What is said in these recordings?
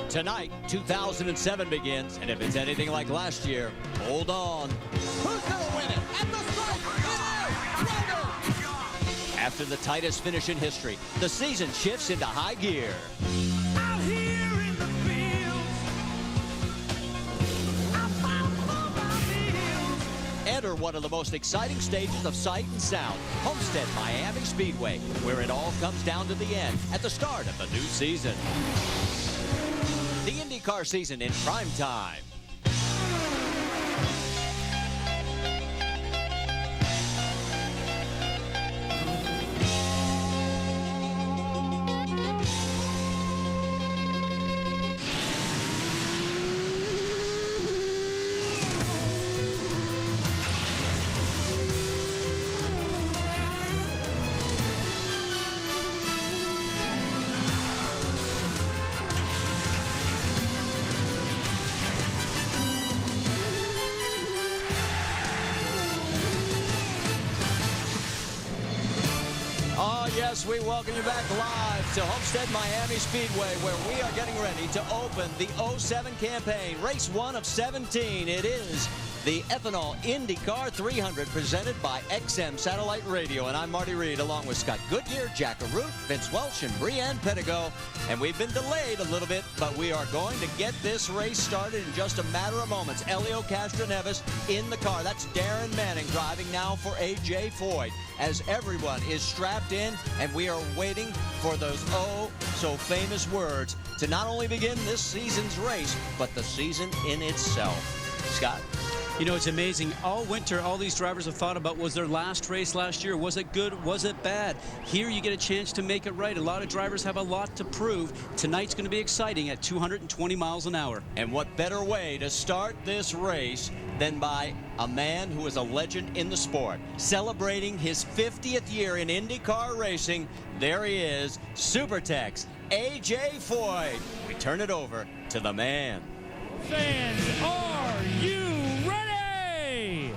Tonight, 2007 begins, and if it's anything like last year, hold on. Who's going to win it? At the start, After the tightest finish in history, the season shifts into high gear. out here in the fields, I found my fields. Enter one of the most exciting stages of sight and sound, Homestead-Miami Speedway, where it all comes down to the end at the start of the new season. The IndyCar season in prime time. Yes, we welcome you back live to Homestead-Miami Speedway, where we are getting ready to open the 07 campaign, race 1 of 17. It is the Ethanol IndyCar 300 presented by XM Satellite Radio. And I'm Marty Reed, along with Scott Goodyear, Jack Arute, Vince Welch, and Brianne Pettigo. And we've been delayed a little bit, but we are going to get this race started in just a matter of moments. Elio Castroneves in the car. That's Darren Manning driving now for A.J. Foyt, as everyone is strapped in, and we are waiting for those oh-so-famous words to not only begin this season's race, but the season in itself. Scott? You know, it's amazing. All winter, all these drivers have thought about, was their last race last year? Was it good? Was it bad? Here you get a chance to make it right. A lot of drivers have a lot to prove. Tonight's going to be exciting at 220 miles an hour. And what better way to start this race than by a man who is a legend in the sport, celebrating his 50th year in IndyCar racing. There he is, SuperTech's A.J. Foyt. We turn it over to the man. Fans, are you ready?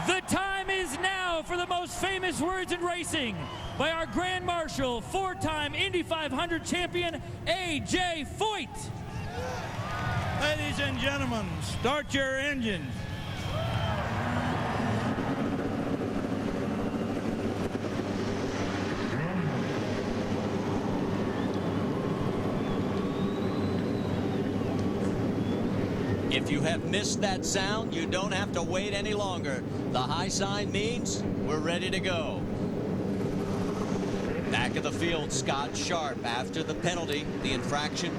The time is now for the most famous words in racing by our Grand Marshal, four-time Indy 500 champion, A.J. Foyt. Ladies and gentlemen, start your engines. If you have missed that sound, you don't have to wait any longer. The high sign means we're ready to go. Back of the field, Scott Sharp after the penalty, the infraction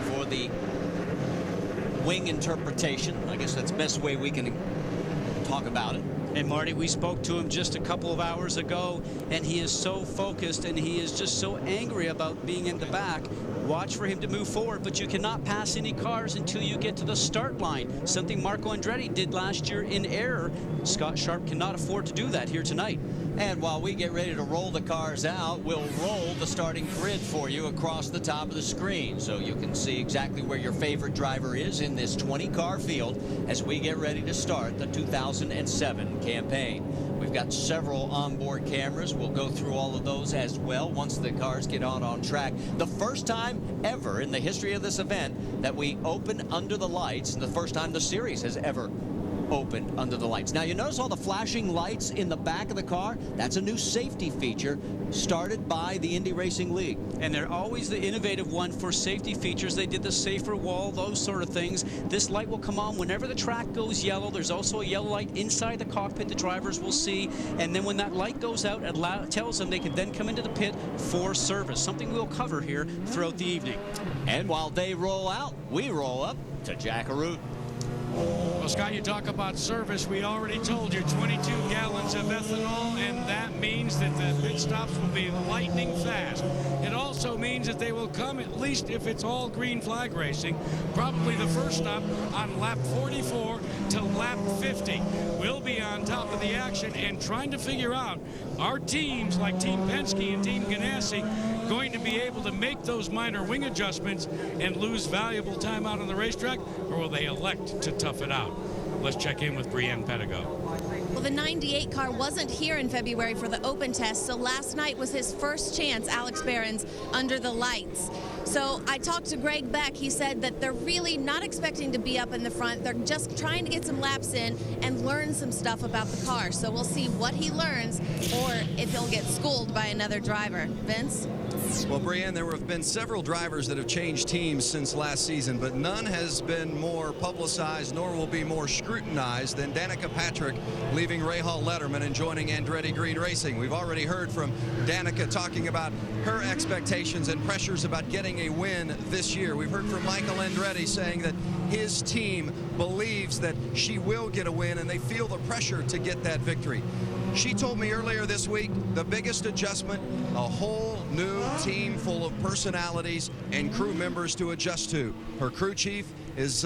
for the wing interpretation. I guess that's the best way we can talk about it. And Marty, we spoke to him just a couple of hours ago, and he is so focused, and he is just so angry about being in the back. Watch for him to move forward, but you cannot pass any cars until you get to the start line, something Marco Andretti did last year in error. Scott Sharp cannot afford to do that here tonight. And while we get ready to roll the cars out, we'll roll the starting grid for you across the top of the screen, so you can see exactly where your favorite driver is in this 20-car field as we get ready to start the 2007 campaign. We've got several onboard cameras. We'll go through all of those as well once the cars get on track. The first time ever in the history of this event that we open under the lights, and the first time the series has ever opened under the lights. Now, you notice all the flashing lights in the back of the car? That's a new safety feature started by the Indy Racing League. And they're always the innovative one for safety features. They did the safer wall, those sort of things. This light will come on whenever the track goes yellow. There's also a yellow light inside the cockpit the drivers will see. And then when that light goes out, it tells them they can then come into the pit for service, something we'll cover here throughout the evening. And while they roll out, we roll up to Jack Arute. Well, Scott, you talk about service. We already told you 22 gallons of ethanol, and that means that the pit stops will be lightning fast. It also means that they will come, at least if it's all green flag racing, probably the first stop on lap 44 to lap 50. We'll be on top of the action and trying to figure out, are teams like Team Penske and Team Ganassi going to be able to make those minor wing adjustments and lose valuable time out on the racetrack, or will they elect to tough it out? Let's check in with Brianne Pettigo. Well, the 98 car wasn't here in February for the open test, so last night was his first chance, Alex Barron's, under the lights. So I talked to Greg Beck. He said that they're really not expecting to be up in the front. They're just trying to get some laps in and learn some stuff about the car. So we'll see what he learns or if he'll get schooled by another driver. Vince? Well, Brianne, there have been several drivers that have changed teams since last season, but none has been more publicized nor will be more scrutinized than Danica Patrick leaving Rahal Letterman and joining Andretti Green Racing. We've already heard from Danica talking about her expectations and pressures about getting a win this year. We've heard from Michael Andretti saying that his team believes that she will get a win and they feel the pressure to get that victory. She told me earlier this week the biggest adjustment, a whole new team full of personalities and crew members to adjust to. Her crew chief is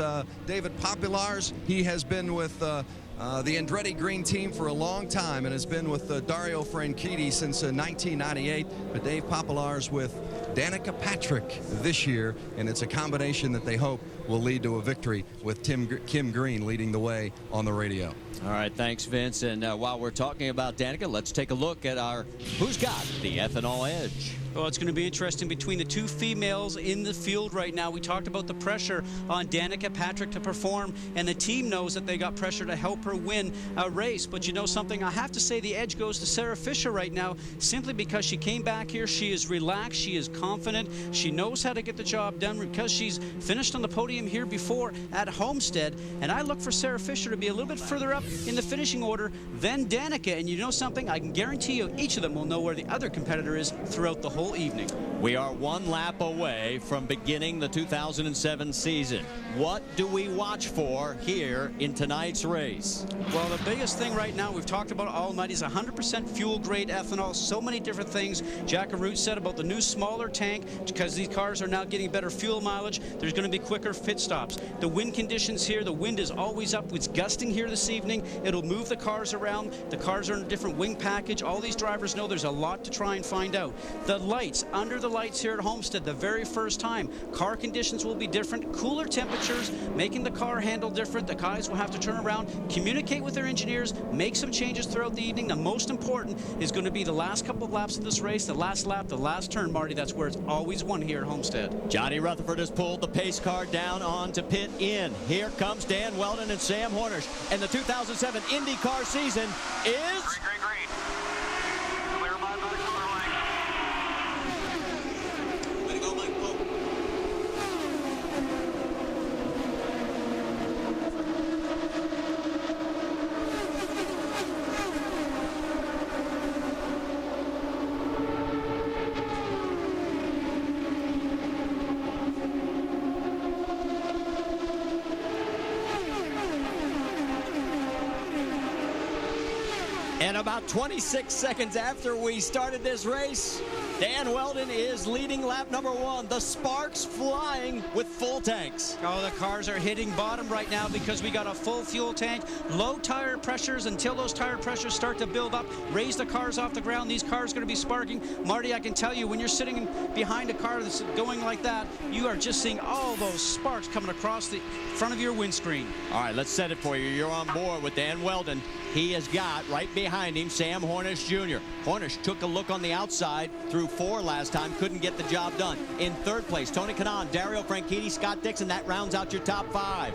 David Populars. He has been with the Andretti Green team for a long time and has been with Dario Franchitti since 1998. But Dave Populars with Danica Patrick this year, and it's a combination that they hope will lead to a victory with Kim Green leading the way on the radio. All right, thanks, Vince. And while we're talking about Danica, let's take a look at our Who's Got the Ethanol Edge. Well, it's going to be interesting between the two females in the field right now. We talked about the pressure on Danica Patrick to perform, and the team knows that they got pressure to help her win a race. But you know something? I have to say the edge goes to Sarah Fisher right now, simply because she came back here. She is relaxed. She is confident. She knows how to get the job done because she's finished on the podium here before at Homestead. And I look for Sarah Fisher to be a little bit further up in the finishing order than Danica. And you know something? I can guarantee you each of them will know where the other competitor is throughout the whole evening. We are one lap away from beginning the 2007 season. What do we watch for here in tonight's race? Well, the biggest thing right now we've talked about all night is 100% fuel grade ethanol. So many different things. Jack Arute said about the new smaller tank, because these cars are now getting better fuel mileage. There's going to be quicker pit stops. The wind conditions here, the wind is always up. It's gusting here this evening. It'll move the cars around. The cars are in a different wing package. All these drivers know there's a lot to try and find out. The lights, under the lights here at Homestead, the very first time. Car conditions will be different, cooler temperatures, making the car handle different. The guys will have to turn around, communicate with their engineers, make some changes throughout the evening. The most important is going to be the last couple of laps of this race, the last lap, the last turn, Marty. That's where it's always won here at Homestead. Johnny Rutherford has pulled the pace car down onto pit in. Here comes Dan Weldon and Sam Hornish. And the 2007 IndyCar season is... Green. Clear by the corner line. Way to go, Mike. And about 26 seconds after we started this race, Dan Weldon is leading lap number 1. The sparks flying with full tanks. Oh, the cars are hitting bottom right now because we got a full fuel tank, low tire pressures until those tire pressures start to build up, raise the cars off the ground. These cars are going to be sparking. Marty, I can tell you, when you're sitting behind a car that's going like that, you are just seeing all those sparks coming across the front of your windscreen. All right, let's set it for you. You're on board with Dan Weldon. He has got right behind him Sam Hornish Jr. Hornish took a look on the outside through 4 last time, couldn't get the job done. In 3rd place, Tony Kanaan, Dario Franchitti, Scott Dixon. That rounds out your top 5.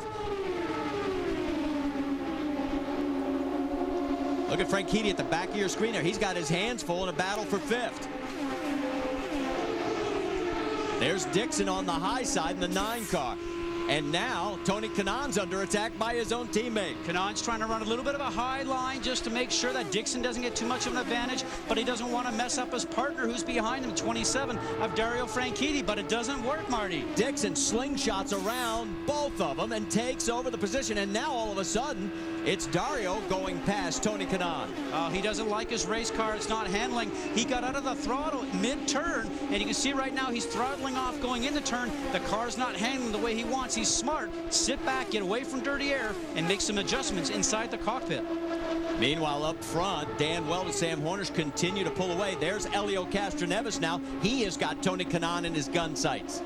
Look at Franchitti at the back of your screen there. He's got his hands full in a battle for 5th. There's Dixon on the high side in the 9 car. And now Tony Kanaan's under attack by his own teammate. Kanaan's trying to run a little bit of a high line just to make sure that Dixon doesn't get too much of an advantage, but he doesn't want to mess up his partner who's behind him, 27 of Dario Franchitti, but it doesn't work, Marty. Dixon slingshots around both of them and takes over the position, and now all of a sudden it's Dario going past Tony Kanaan. He doesn't like his race car. It's not handling. He got out of the throttle mid-turn, and you can see right now he's throttling off going in the turn. The car's not handling the way he wants. He's smart. Sit back, get away from dirty air, and make some adjustments inside the cockpit. Meanwhile, up front, Dan Weldon and Sam Hornish continue to pull away. There's Elio Castroneves now. He has got Tony Kanaan in his gun sights.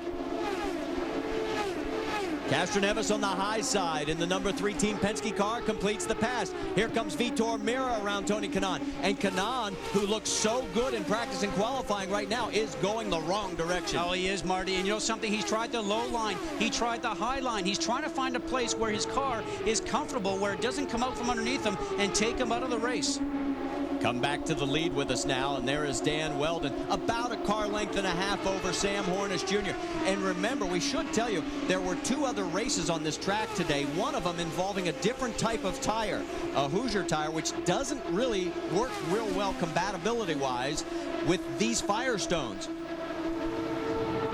Castroneves on the high side in the number 3 Team Penske car completes the pass. Here comes Vitor Mira around Tony Kanaan. And Kanaan, who looks so good in practice and qualifying right now, is going the wrong direction. Oh, he is, Marty. And you know something? He's tried the low line. He tried the high line. He's trying to find a place where his car is comfortable, where it doesn't come out from underneath him and take him out of the race. Come back to the lead with us now, and there is Dan Weldon, about a car length and a half over Sam Hornish Jr. And remember, we should tell you, there were 2 other races on this track today, one of them involving a different type of tire, a Hoosier tire, which doesn't really work real well compatibility-wise with these Firestones.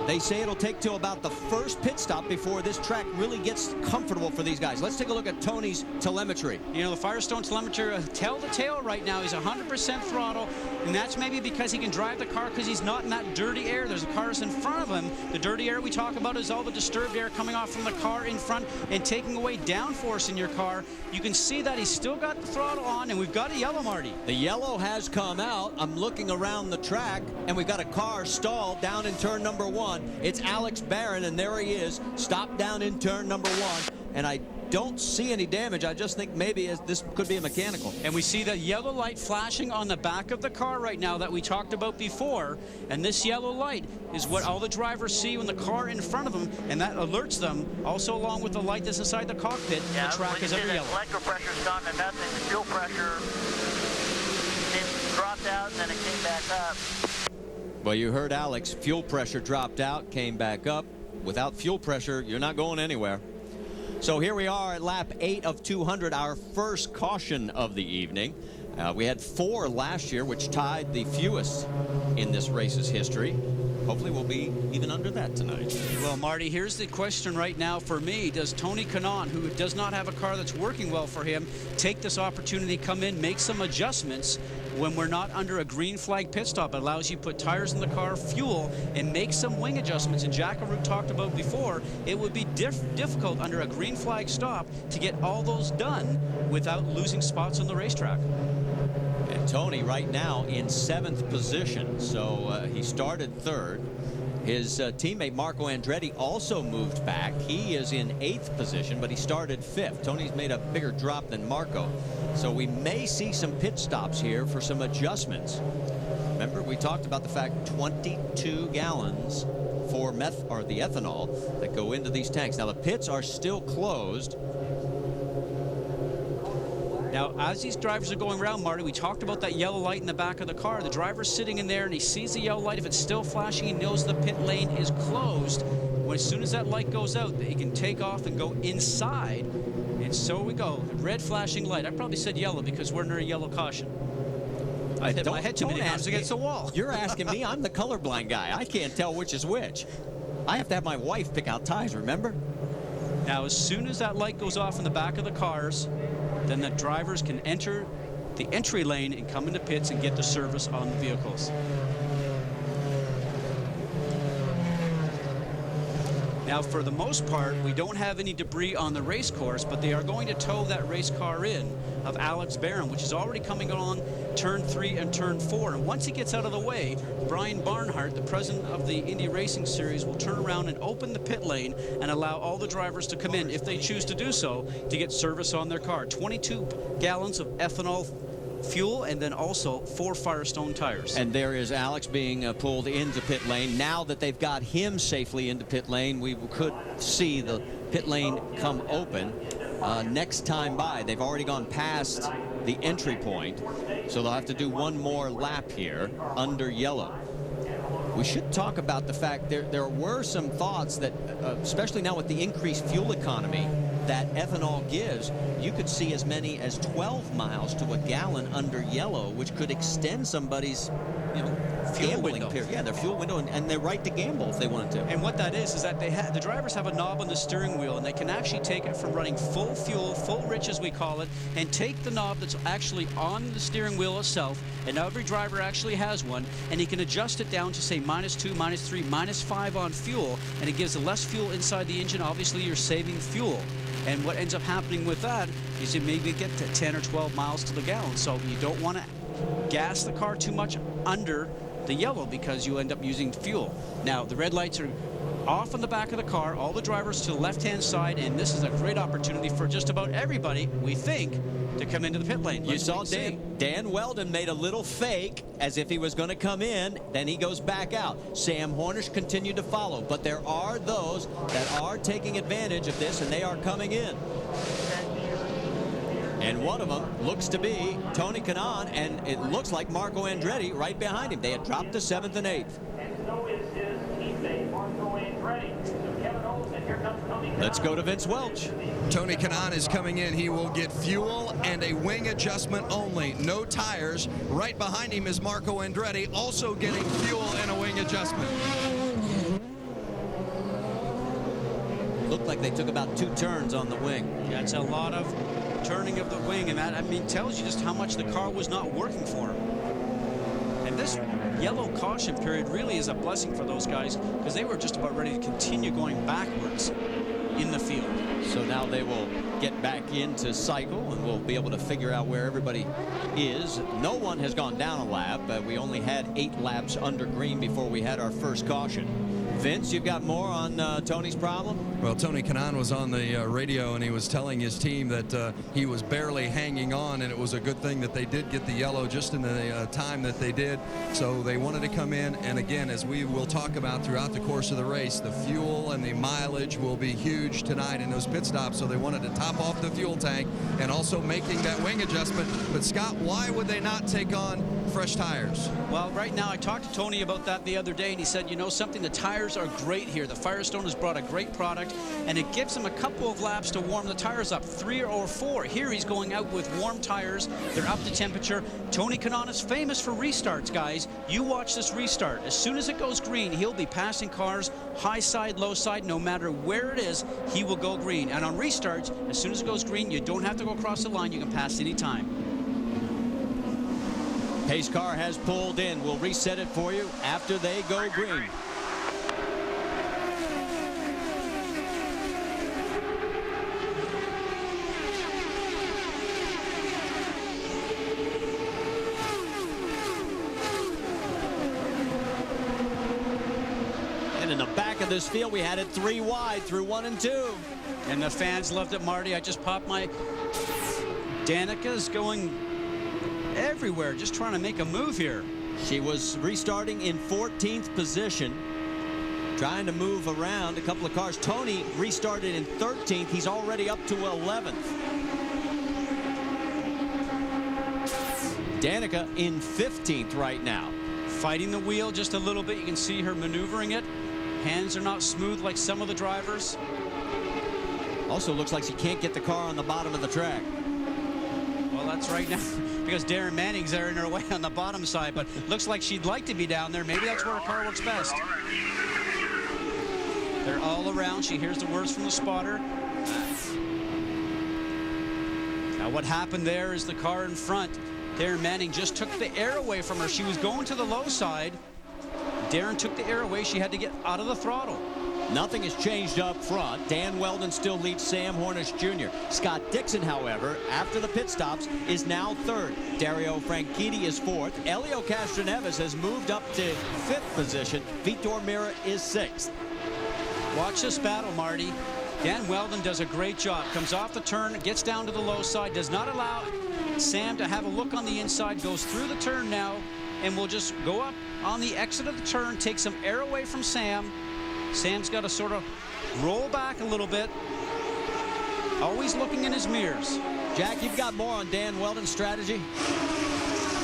They say it'll take till about the first pit stop before this track really gets comfortable for these guys. Let's take a look at Tony's telemetry. You know, the Firestone telemetry, tell the tale right now. He's 100% throttle, and that's maybe because he can drive the car because he's not in that dirty air. There's cars in front of him. The dirty air we talk about is all the disturbed air coming off from the car in front and taking away downforce in your car. You can see that he's still got the throttle on, and we've got a yellow, Marty. The yellow has come out. I'm looking around the track, and we've got a car stalled down in turn number 1. It's Alex Barron, and there he is, stopped down in turn number 1. And I don't see any damage. I just think maybe this could be a mechanical. And we see the yellow light flashing on the back of the car right now that we talked about before. And this yellow light is what all the drivers see when the car in front of them, and that alerts them, also along with the light that's inside the cockpit. Yeah, the track is ever yellow. Electrical pressure's gone to nothing. The fuel pressure it dropped out and then it came back up. Well, you heard Alex. Fuel pressure dropped out, came back up. Without fuel pressure, you're not going anywhere. So here we are at lap 8 of 200, our first caution of the evening. We had 4 last year, which tied the fewest in this race's history. Hopefully we'll be even under that tonight. Well, Marty, here's the question right now for me. Does Tony Kanaan, who does not have a car that's working well for him, take this opportunity, come in, make some adjustments when we're not under a green flag pit stop? It allows you to put tires in the car, fuel, and make some wing adjustments. And Jack Arute talked about before, it would be difficult under a green flag stop to get all those done without losing spots on the racetrack. And Tony right now in 7th position, so he started 3rd. His teammate Marco Andretti also moved back. He is in 8th position, but he started 5th. Tony's made a bigger drop than Marco. So we may see some pit stops here for some adjustments. Remember, we talked about the fact 22 gallons for the ethanol that go into these tanks. Now, the pits are still closed. Now, as these drivers are going around, Marty, we talked about that yellow light in the back of the car. The driver's sitting in there, and he sees the yellow light. If it's still flashing, he knows the pit lane is closed. When, as soon as that light goes out, he can take off and go inside. And so we go. Red flashing light. I probably said yellow because we're under a yellow caution. I hit my head too many times against the wall. You're asking me. I'm the colorblind guy. I can't tell which is which. I have to have my wife pick out ties, remember? Now, as soon as that light goes off in the back of the cars, then the drivers can enter the entry lane and come into pits and get the service on the vehicles. Now, for the most part, we don't have any debris on the race course, but they are going to tow that race car in of Alex Barron, which is already coming along turn 3 and turn 4. And once he gets out of the way, Brian Barnhart, the president of the Indy Racing Series, will turn around and open the pit lane and allow all the drivers to come in, if they choose to do so, to get service on their car. 22 gallons of ethanol fuel, and then also 4 Firestone tires. And there is Alex being pulled into pit lane. Now that they've got him safely into pit lane, we could see the pit lane come open next time by. They've already gone past the entry point, so they'll have to do one more lap here under yellow. We should talk about the fact there were some thoughts that, especially now with the increased fuel economy that ethanol gives, you could see as many as 12 miles to a gallon under yellow, which could extend somebody's, Fuel gambling window. period. Yeah, their fuel window and their right to gamble if they wanted to. And what that is that the drivers have a knob on the steering wheel, and they can actually take it from running full fuel, full rich as we call it, and take the knob that's actually on the steering wheel itself, and every driver actually has one, and he can adjust it down to say -2, -3, -5 on fuel, and it gives less fuel inside the engine. Obviously, you're saving fuel. And what ends up happening with that is you maybe get to 10 or 12 miles to the gallon. So you don't want to gas the car too much under the yellow because you end up using fuel. Now, the red lights are off on the back of the car, all the drivers to the left-hand side, and this is a great opportunity for just about everybody, we think, to come into the pit lane. You saw Dan Weldon made a little fake as if he was going to come in, then he goes back out. Sam Hornish continued to follow, but there are those that are taking advantage of this, and they are coming in. And one of them looks to be Tony Kanaan, and it looks like Marco Andretti right behind him. They had dropped to 7th and 8th. Let's go to Vince Welch. Tony Kanaan is coming in. He will get fuel and a wing adjustment only. No tires. Right behind him is Marco Andretti, also getting fuel and a wing adjustment. Looked like they took about 2 turns on the wing. Yeah, it's a lot of turning of the wing, and that, I mean, tells you just how much the car was not working for him. And this yellow caution period really is a blessing for those guys, because they were just about ready to continue going backwards in the field. So now they will get back into cycle, and we'll be able to figure out where everybody is. No one has gone down a lap. We only had 8 laps under green before we had our first caution. Vince, you've got more on Tony's problem? Well, Tony Kanaan was on the radio, and he was telling his team that he was barely hanging on, and it was a good thing that they did get the yellow just in the time that they did. So they wanted to come in, and again, as we will talk about throughout the course of the race, the fuel and the mileage will be huge tonight in those pit stops, so they wanted to top off the fuel tank and also making that wing adjustment. But Scott, why would they not take on fresh tires? Well, right now, I talked to Tony about that the other day, and he said, you know something, the tires are great here. The Firestone has brought a great product, and it gives him a couple of laps to warm the tires up, 3 or 4. Here he's going out with warm tires. They're up to temperature. Tony Kanaan is famous for restarts, guys. You watch this restart. As soon as it goes green, he'll be passing cars, high side, low side, no matter where it is, he will go green. And on restarts, as soon as it goes green, you don't have to go across the line. You can pass any time. Pace car has pulled in. We'll reset it for you after they go green. And in the back of this field, we had it 3 wide through 1 and 2. And the fans loved it, Marty. I just popped my... Danica's going everywhere, just trying to make a move here. She was restarting in 14th position, trying to move around a couple of cars. Tony restarted in 13th. He's already up to 11th. Danica in 15th right now. Fighting the wheel just a little bit. You can see her maneuvering it. Hands are not smooth like some of the drivers. Also looks like she can't get the car on the bottom of the track. Well, that's right now, because Darren Manning's there in her way on the bottom side, but looks like she'd like to be down there. Maybe that's where her car works best. They're all around. She hears the words from the spotter. Now what happened there is the car in front. Darren Manning just took the air away from her. She was going to the low side. Darren took the air away. She had to get out of the throttle. Nothing has changed up front. Dan Weldon still leads Sam Hornish Jr. Scott Dixon, however, after the pit stops, is now 3rd. Dario Franchitti is 4th. Elio Castroneves has moved up to 5th position. Vitor Mira is 6th. Watch this battle, Marty. Dan Weldon does a great job. Comes off the turn, gets down to the low side, does not allow Sam to have a look on the inside, goes through the turn now, and will just go up on the exit of the turn, take some air away from Sam. Sam's got to sort of roll back a little bit, always looking in his mirrors. Jack, you've got more on Dan Weldon's strategy?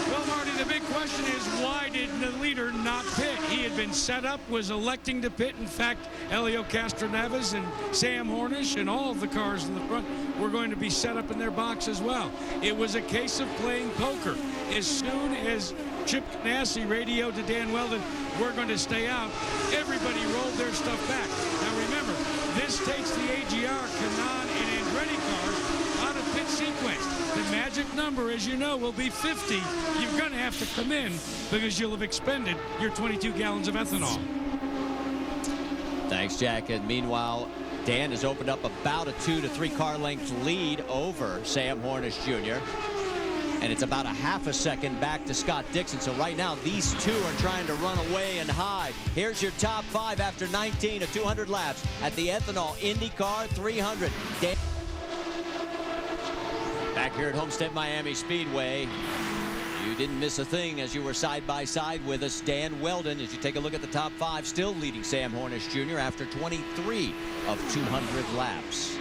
Well, Marty, the big question is, why did the leader not pit? He had been set up, was electing to pit. In fact, Elio Castroneves and Sam Hornish and all of the cars in the front were going to be set up in their box as well. It was a case of playing poker. As soon as Chip Ganassi radioed to Dan Weldon, we're going to stay out, everybody rolled their stuff back. Now remember, this takes the AGR, Kanaan, and Andretti cars out of pit sequence. The magic number, as you know, will be 50. You're going to have to come in because you'll have expended your 22 gallons of ethanol. Thanks, Jack. And meanwhile, Dan has opened up about a 2 to 3 car length lead over Sam Hornish Jr. And it's about a half a second back to Scott Dixon. So right now, these two are trying to run away and hide. Here's your top 5 after 19 of 200 laps at the Ethanol IndyCar 300. Back here at Homestead-Miami Speedway, you didn't miss a thing as you were side by side with us. Dan Weldon, as you take a look at the top 5, still leading Sam Hornish Jr. after 23 of 200 laps.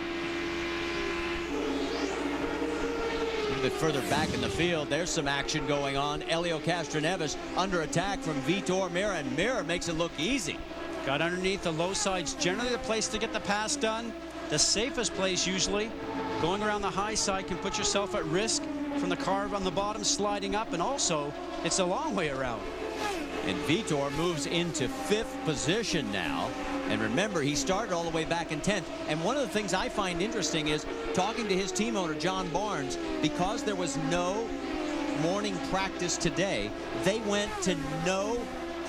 A little bit further back in the field, there's some action going on. Elio Castroneves under attack from Vitor Meira, and Meira makes it look easy. Got underneath the low sides, generally the place to get the pass done. The safest place usually. Going around the high side can put yourself at risk from the car on the bottom sliding up, and also it's a long way around. And Vitor moves into 5th position now. And remember, he started all the way back in 10th. And one of the things I find interesting is talking to his team owner, John Barnes, because there was no morning practice today, they went to no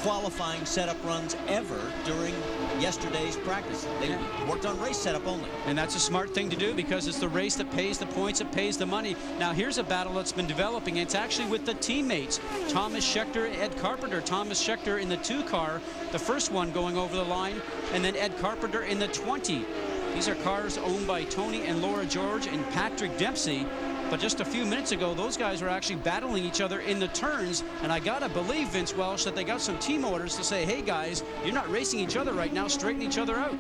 qualifying setup runs ever during yesterday's practice. They worked on race setup only. And that's a smart thing to do because it's the race that pays the points, it pays the money. Now here's a battle that's been developing. It's actually with the teammates. Thomas Scheckter, Ed Carpenter. Thomas Scheckter in the 2 car, the first one going over the line, and then Ed Carpenter in the 20. These are cars owned by Tony and Laura George and Patrick Dempsey. But just a few minutes ago, those guys were actually battling each other in the turns. And I got to believe, Vince Welsh, that they got some team orders to say, hey, guys, you're not racing each other right now. Straighten each other out.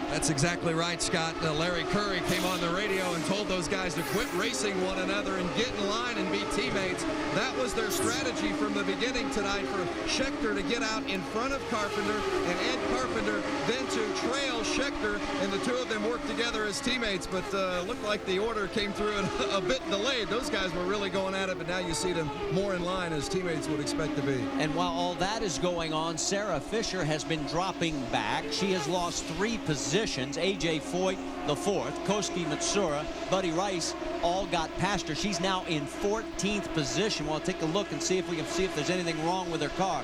That's exactly right, Scott. Larry Curry came on the radio and told those guys to quit racing one another and get in line and be teammates. That was their strategy from the beginning tonight for Scheckter to get out in front of Carpenter and Ed Carpenter, then to trail Scheckter, and the two of them worked together as teammates, but looked like the order came through a bit delayed. Those guys were really going at it, but now you see them more in line as teammates would expect to be. And while all that is going on, Sarah Fisher has been dropping back. She has lost 3 positions. A.J. Foyt, the 4th. Koski Matsura, Buddy Rice, all got past her. She's now in 14th position. We'll take a look and see if we can see if there's anything wrong with her car.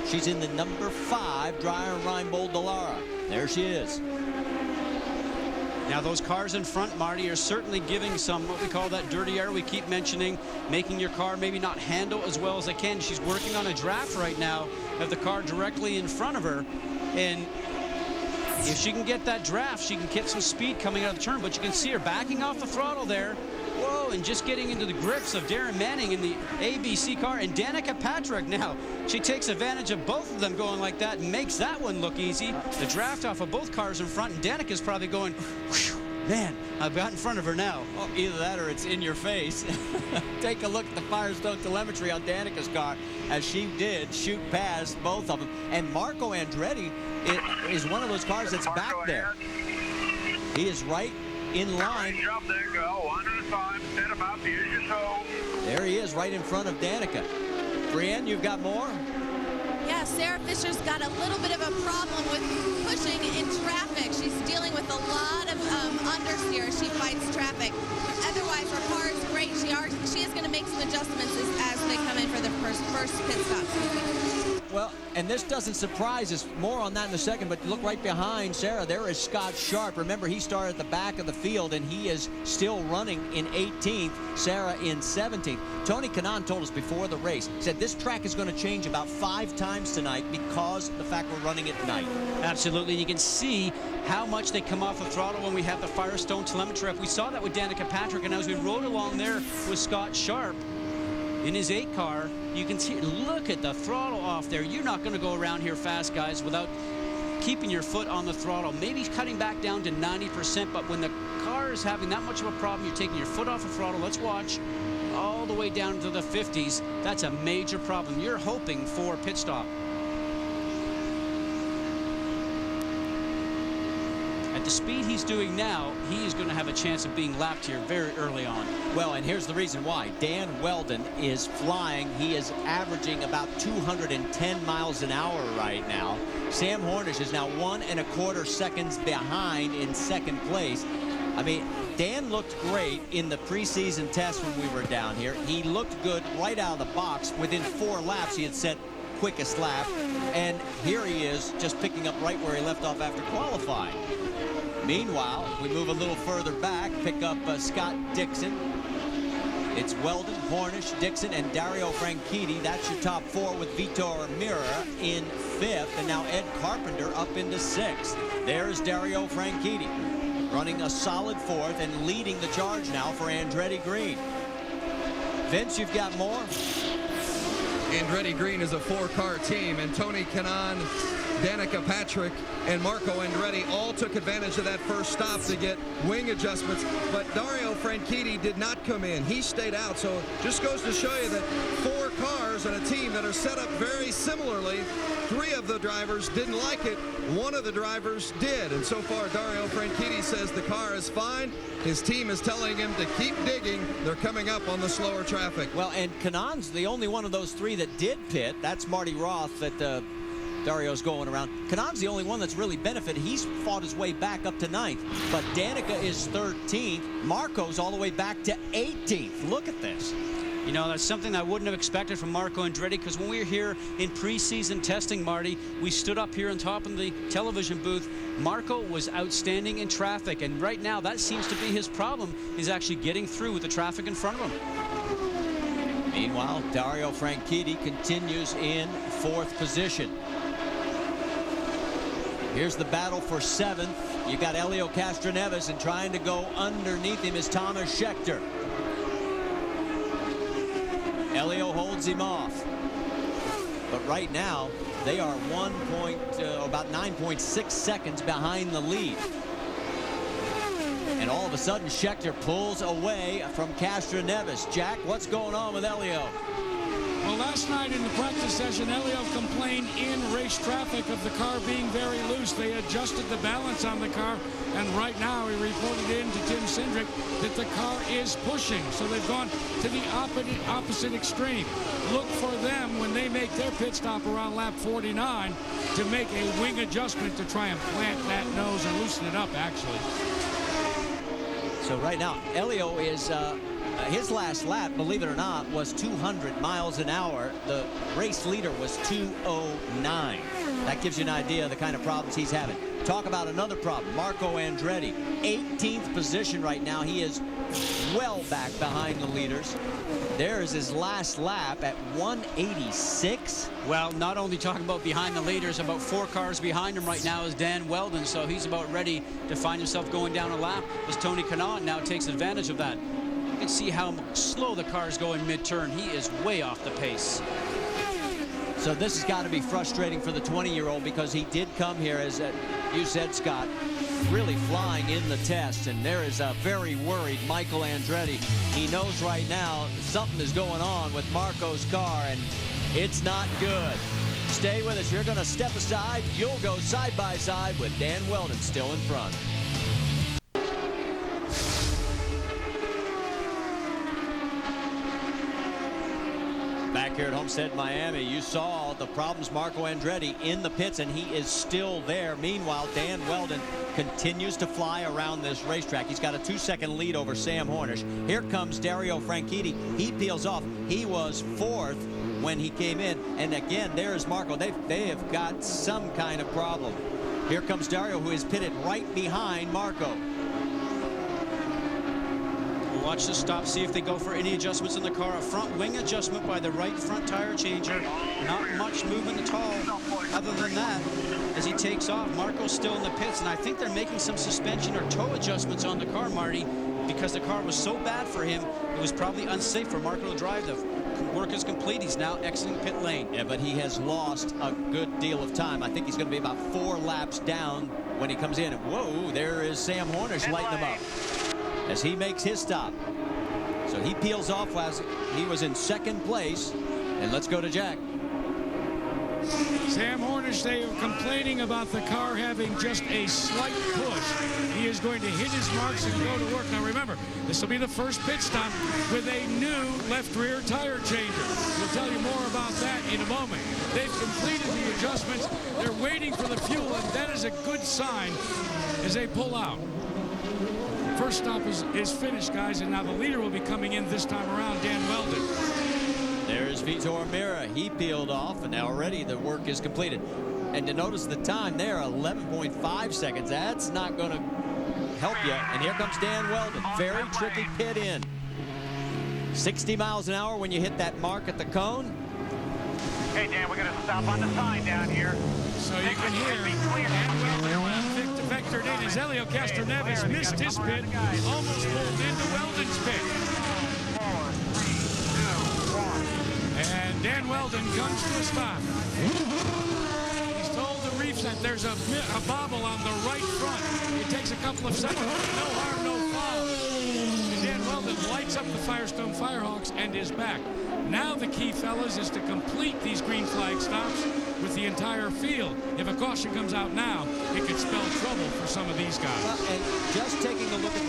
She's in the number 5, Dreyer Reinbold Dallara. There she is. Now those cars in front, Marty, are certainly giving some what we call that dirty air we keep mentioning, making your car maybe not handle as well as they can. She's working on a draft right now of the car directly in front of her, and if she can get that draft, she can get some speed coming out of the turn. But you can see her backing off the throttle there. Whoa, and just getting into the grips of Darren Manning in the ABC car. And Danica Patrick now, she takes advantage of both of them going like that and makes that one look easy. The draft off of both cars in front, and Danica's probably going, whew, man, I've got in front of her now. Well, either that or it's in your face. Take a look at the Firestone telemetry on Danica's car as she did shoot past both of them. And Marco Andretti is one of those cars that's back there. He is right in line. There you go. 1 at a time. Set him up. Use your toe. There he is right in front of Danica. Brienne, you've got more? Yeah, Sarah Fisher's got a little bit of a problem with pushing in traffic. She's dealing with a lot of understeer as she fights traffic. Otherwise, her car is great. She is going to make some adjustments as they come in for the first pit stop. Well, and this doesn't surprise us. More on that in a second, but look right behind Sarah. There is Scott Sharp. Remember, he started at the back of the field, and he is still running in 18th. Sarah in 17th. Tony Kanaan told us before the race, said this track is going to change about 5 times tonight because of the fact we're running at night. Absolutely. You can see how much they come off the throttle when we have the Firestone telemetry up. We saw that with Danica Patrick, and as we rode along there with Scott Sharp in his 8 car, you can see, look at the throttle off there. You're not going to go around here fast, guys, without keeping your foot on the throttle. Maybe cutting back down to 90%, but when the car is having that much of a problem, you're taking your foot off the throttle. Let's watch all the way down to the 50s. That's a major problem. You're hoping for a pit stop. At the speed he's doing now, he is going to have a chance of being lapped here very early on. Well, and here's the reason why. Dan Weldon is flying. He is averaging about 210 miles an hour right now. Sam Hornish is now 1 1/4 seconds behind in 2nd place. I mean, Dan looked great in the preseason test when we were down here. He looked good right out of the box. Within 4 laps, he had set quickest lap. And here he is just picking up right where he left off after qualifying. Meanwhile, we move a little further back, pick up Scott Dixon. It's Weldon, Hornish, Dixon, and Dario Franchitti. That's your top 4 with Vitor Mira in 5th, and now Ed Carpenter up into 6th. There's Dario Franchitti running a solid 4th and leading the charge now for Andretti Green. Vince, you've got more? Andretti Green is a 4-car team, and Tony Kanaan, Danica Patrick, and Marco Andretti all took advantage of that first stop to get wing adjustments, but Dario Franchitti did not come in. He stayed out, so it just goes to show you that 4 cars on a team that are set up very similarly. 3 of the drivers didn't like it. 1 of the drivers did, and so far Dario Franchitti says the car is fine. His team is telling him to keep digging. They're coming up on the slower traffic. Well, and Kanaan's the only one of those 3 that did pit. That's Marty Roth that Dario's going around. Kanaan's the only one that's really benefited. He's fought his way back up to 9th, but Danica is 13th. Marco's all the way back to 18th. Look at this. You know, that's something I wouldn't have expected from Marco Andretti, because when we were here in preseason testing, Marty, we stood up here on top of the television booth. Marco was outstanding in traffic, and right now that seems to be his problem, is actually getting through with the traffic in front of him. Meanwhile, Dario Franchitti continues in 4th position. Here's the battle for 7th. You got Helio Castroneves, and trying to go underneath him is Thomas Scheckter. Helio holds him off. But right now, they are about 9.6 seconds behind the lead. And all of a sudden, Scheckter pulls away from Castroneves. Jack, what's going on with Helio? Well, last night in the practice session, Helio complained in race traffic of the car being very loose. They adjusted the balance on the car, and right now he reported in to Tim Cindric that the car is pushing. So they've gone to the opposite extreme. Look for them when they make their pit stop around lap 49 to make a wing adjustment to try and plant that nose and loosen it up, actually. So right now, Helio is... his last lap, believe it or not, was 200 miles an hour. The race leader was 209. That gives you an idea of the kind of problems he's having. Talk about another problem. Marco Andretti, 18th position right now. He is well back behind the leaders. There is his last lap at 186. Well, not only talking about behind the leaders, about 4 cars behind him right now is Dan Weldon, so he's about ready to find himself going down a lap as Tony Kanaan now takes advantage of that. You can see how slow the car's going mid-turn. He is way off the pace. So this has got to be frustrating for the 20-year-old, because he did come here, as you said, Scott, really flying in the test. And there is a very worried Michael Andretti. He knows right now something is going on with Marco's car, and it's not good. Stay with us. You're going to step aside. You'll go side by side with Dan Weldon still in front. Back here at Homestead-Miami, you saw the problems Marco Andretti in the pits, and he is still there. Meanwhile, Dan Weldon continues to fly around this racetrack. He's got a 2-second lead over Sam Hornish. Here comes Dario Franchitti. He peels off. He was 4th when he came in. And again, there's Marco. They have got some kind of problem. Here comes Dario, who is pitted right behind Marco. Watch the stop, see if they go for any adjustments in the car. A front wing adjustment by the right front tire changer. Not much movement at all. Other than that, as he takes off, Marco's still in the pits, and I think they're making some suspension or toe adjustments on the car, Marty, because the car was so bad for him, it was probably unsafe for Marco to drive. The work is complete. He's now exiting pit lane. Yeah, but he has lost a good deal of time. I think he's going to be about 4 laps down when he comes in. Whoa, there is Sam Hornish lighting him up as he makes his stop. So he peels off as he was in 2nd place. And let's go to Jack. Sam Hornish, they are complaining about the car having just a slight push. He is going to hit his marks and go to work. Now remember, this will be the first pit stop with a new left rear tire changer. We'll tell you more about that in a moment. They've completed the adjustments. They're waiting for the fuel, and that is a good sign as they pull out. First stop is finished, guys, and now the leader will be coming in this time around, Dan Weldon. There's Vitor Mira. He peeled off, and now already the work is completed. And to notice the time there, 11.5 seconds. That's not going to help you. And here comes Dan Weldon. Very tricky pit in. 60 miles an hour when you hit that mark at the cone. Hey, Dan, we're going to stop on the sign down here. So you can hear Dan Weldon vectored in as Helio Castroneves missed his pit, almost pulled into Weldon's pit. 4, 3, 2, 1. And Dan Weldon comes to a stop. He's told the reef that there's a bobble on the right front. It takes a couple of seconds. No harm, no foul. And Dan Weldon lights up the Firestone Firehawks and is back. Now the key, fellas, is to complete these green flag stops with the entire field. If a caution comes out now, it could spell trouble for some of these guys. Well, and just taking a look at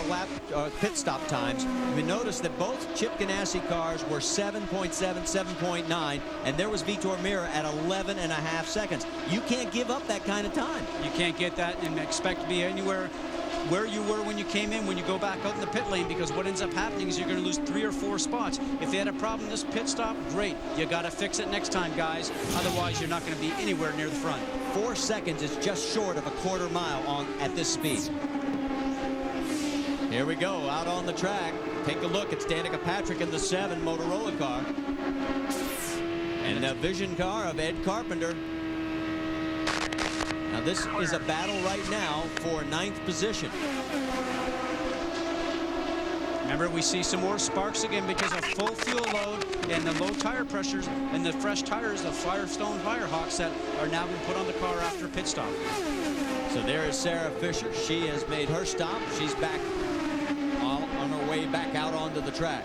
the pit stop times, we noticed that both Chip Ganassi cars were 7.7, 7.9, and there was Vitor Meira at 11.5 seconds. You can't give up that kind of time. You can't get that and expect to be anywhere where you were when you came in when you go back out in the pit lane, because what ends up happening is you're going to lose 3 or 4 spots. If they had a problem this pit stop, great. You got to fix it next time, guys. Otherwise, you're not going to be anywhere near the front. 4 seconds is just short of a quarter mile at this speed. Here we go, out on the track. Take a look. It's Danica Patrick in the 7 Motorola car. And a Vision car of Ed Carpenter. Now this is a battle right now for 9th position. Remember, we see some more sparks again because of full fuel load and the low tire pressures and the fresh tires of Firestone Firehawks that are now being put on the car after pit stop. So there is Sarah Fisher. She has made her stop. She's back on her way back out onto the track.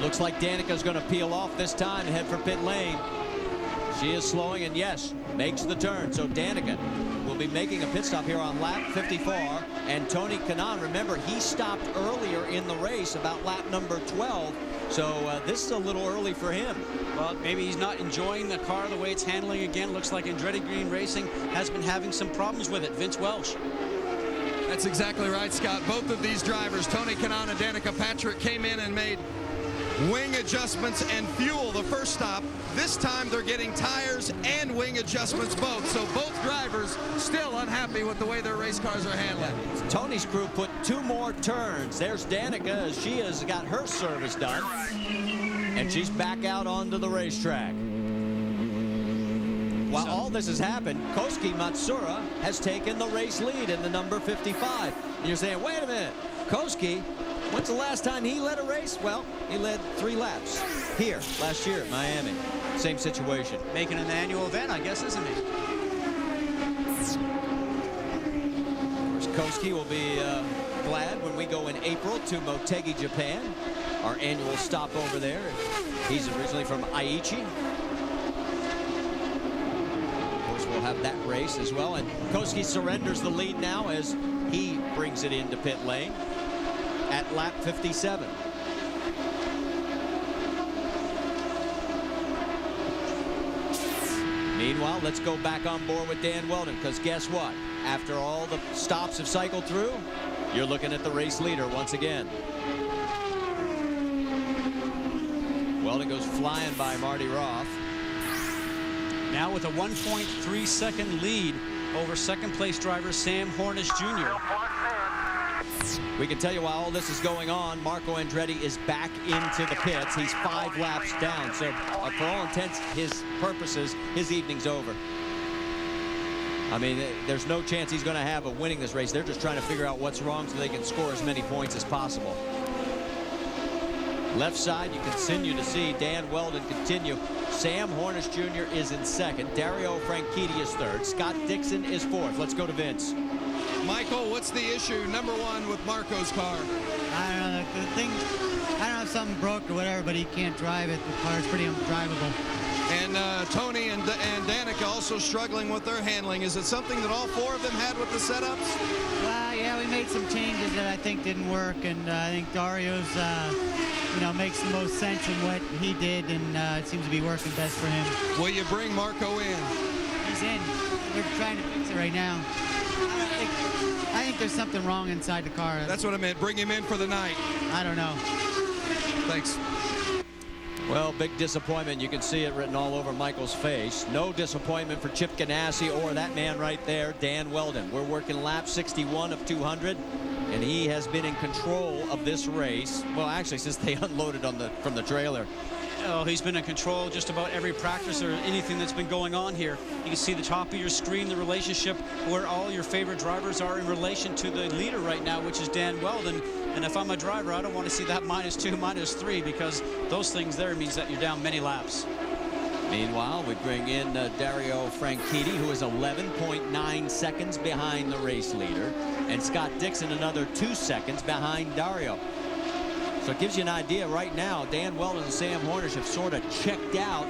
Looks like Danica's going to peel off this time and head for pit lane. She is slowing and, yes, makes the turn. So Danica will be making a pit stop here on lap 54. And Tony Kanaan, remember, he stopped earlier in the race about lap number 12. So this is a little early for him. Well, maybe he's not enjoying the car the way it's handling again. Looks like Andretti Green Racing has been having some problems with it. Vince Welsh. That's exactly right, Scott. Both of these drivers, Tony Kanaan and Danica Patrick, came in and made wing adjustments and fuel the first stop. This time they're getting tires and wing adjustments both. So both drivers still unhappy with the way their race cars are handling. Tony's crew put 2 more turns. There's Danica as she has got her service done. And she's back out onto the racetrack. While all this has happened, Koski Matsuura has taken the race lead in the number 55. And you're saying, wait a minute, Koski, when's the last time he led a race? Well, he led 3 laps here last year at Miami. Same situation. Making an annual event, I guess, isn't he? Of course, Koski will be glad when we go in April to Motegi, Japan, our annual stop over there. He's originally from Aichi. Of course, we'll have that race as well. And Koski surrenders the lead now as he brings it into pit lane at lap 57. Meanwhile, let's go back on board with Dan Weldon, because guess what? After all the stops have cycled through, you're looking at the race leader once again. Weldon goes flying by Marty Roth. Now with a 1.3 second lead over second place driver Sam Hornish Jr. We can tell you while all this is going on, Marco Andretti is back into the pits. He's 5 laps down. So for all intents, his purposes, his evening's over. I mean, there's no chance he's going to have of winning this race. They're just trying to figure out what's wrong so they can score as many points as possible. Left side, you continue to see Dan Weldon continue. Sam Hornish Jr. is in second. Dario Franchitti is third. Scott Dixon is fourth. Let's go to Vince. Michael, what's the issue, number 1, with Marco's car? I don't know. The thing, I don't know if something broke or whatever, but he can't drive it. The car's pretty undrivable. And Tony and Danica also struggling with their handling. Is it something that all 4 of them had with the setups? Well, yeah, we made some changes that I think didn't work, and I think Dario's, makes the most sense in what he did, and it seems to be working best for him. Will you bring Marco in? He's in. We're trying to fix it right now. I think there's something wrong inside the car. That's what I meant. Bring him in for the night. I don't know. Thanks. Well, big disappointment. You can see it written all over Michael's face. No disappointment for Chip Ganassi or that man right there, Dan Weldon. We're working lap 61 of 200, and he has been in control of this race. Well, actually, since they unloaded from the trailer. Oh, he's been in control just about every practice or anything that's been going on here. You can see the top of your screen, the relationship where all your favorite drivers are in relation to the leader right now, which is Dan Weldon. And if I'm a driver, I don't want to see that -2, -3, because those things there means that you're down many laps. Meanwhile, we bring in Dario Franchitti, who is 11.9 seconds behind the race leader, and Scott Dixon another 2 seconds behind Dario. So it gives you an idea right now. Dan Weldon and Sam Hornish have sort of checked out,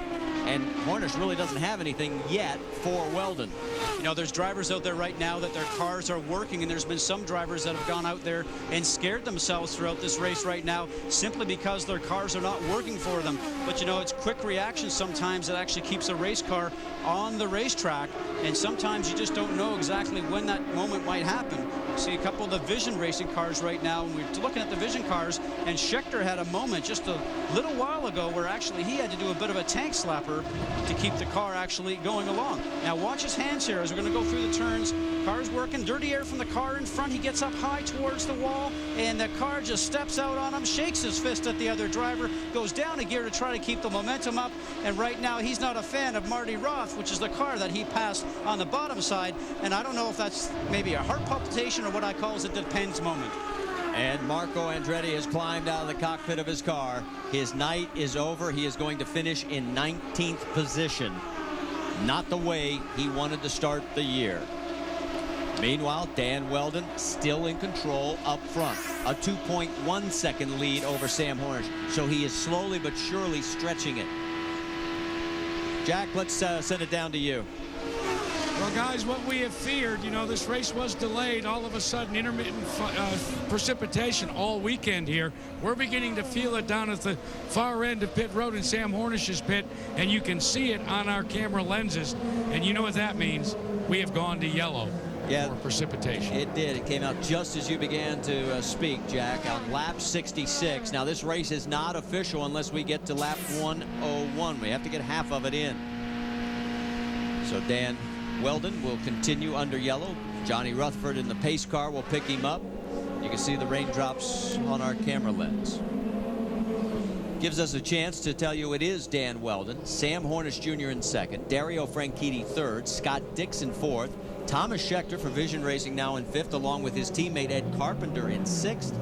and Hornish really doesn't have anything yet for Weldon. You know, there's drivers out there right now that their cars are working, and there's been some drivers that have gone out there and scared themselves throughout this race right now simply because their cars are not working for them. But, you know, it's quick reaction sometimes that actually keeps a race car on the racetrack, and sometimes you just don't know exactly when that moment might happen. See a couple of the Vision racing cars right now, and we're looking at the Vision cars, and Scheckter had a moment just a little while ago where actually he had to do a bit of a tank slapper to keep the car actually going along. Now watch his hands here as we're going to go through the turns. Car's working, dirty air from the car in front. He gets up high towards the wall, and the car just steps out on him, shakes his fist at the other driver, goes down a gear to try to keep the momentum up, and right now he's not a fan of Marty Roth, which is the car that he passed on the bottom side, and I don't know if that's maybe a heart palpitation or what I call is a depends moment. And Marco Andretti has climbed out of the cockpit of his car. His night is over. He is going to finish in 19th position. Not the way he wanted to start the year. Meanwhile, Dan Weldon still in control up front. A 2.1 second lead over Sam Hornish. So he is slowly but surely stretching it. Jack, let's send it down to you. Well, guys, what we have feared, you know, this race was delayed. All of a sudden, intermittent precipitation all weekend here. We're beginning to feel it down at the far end of pit road in Sam Hornish's pit, and you can see it on our camera lenses. And you know what that means? We have gone to yellow for precipitation. It did. It came out just as you began to speak, Jack, on lap 66. Now, this race is not official unless we get to lap 101. We have to get half of it in. So Dan Weldon will continue under yellow. Johnny Rutherford in the pace car will pick him up. You can see the raindrops on our camera lens. Gives us a chance to tell you it is Dan Weldon, Sam Hornish Jr. in second, Dario Franchitti third, Scott Dixon fourth, Thomas Scheckter for Vision Racing now in fifth, along with his teammate Ed Carpenter in sixth,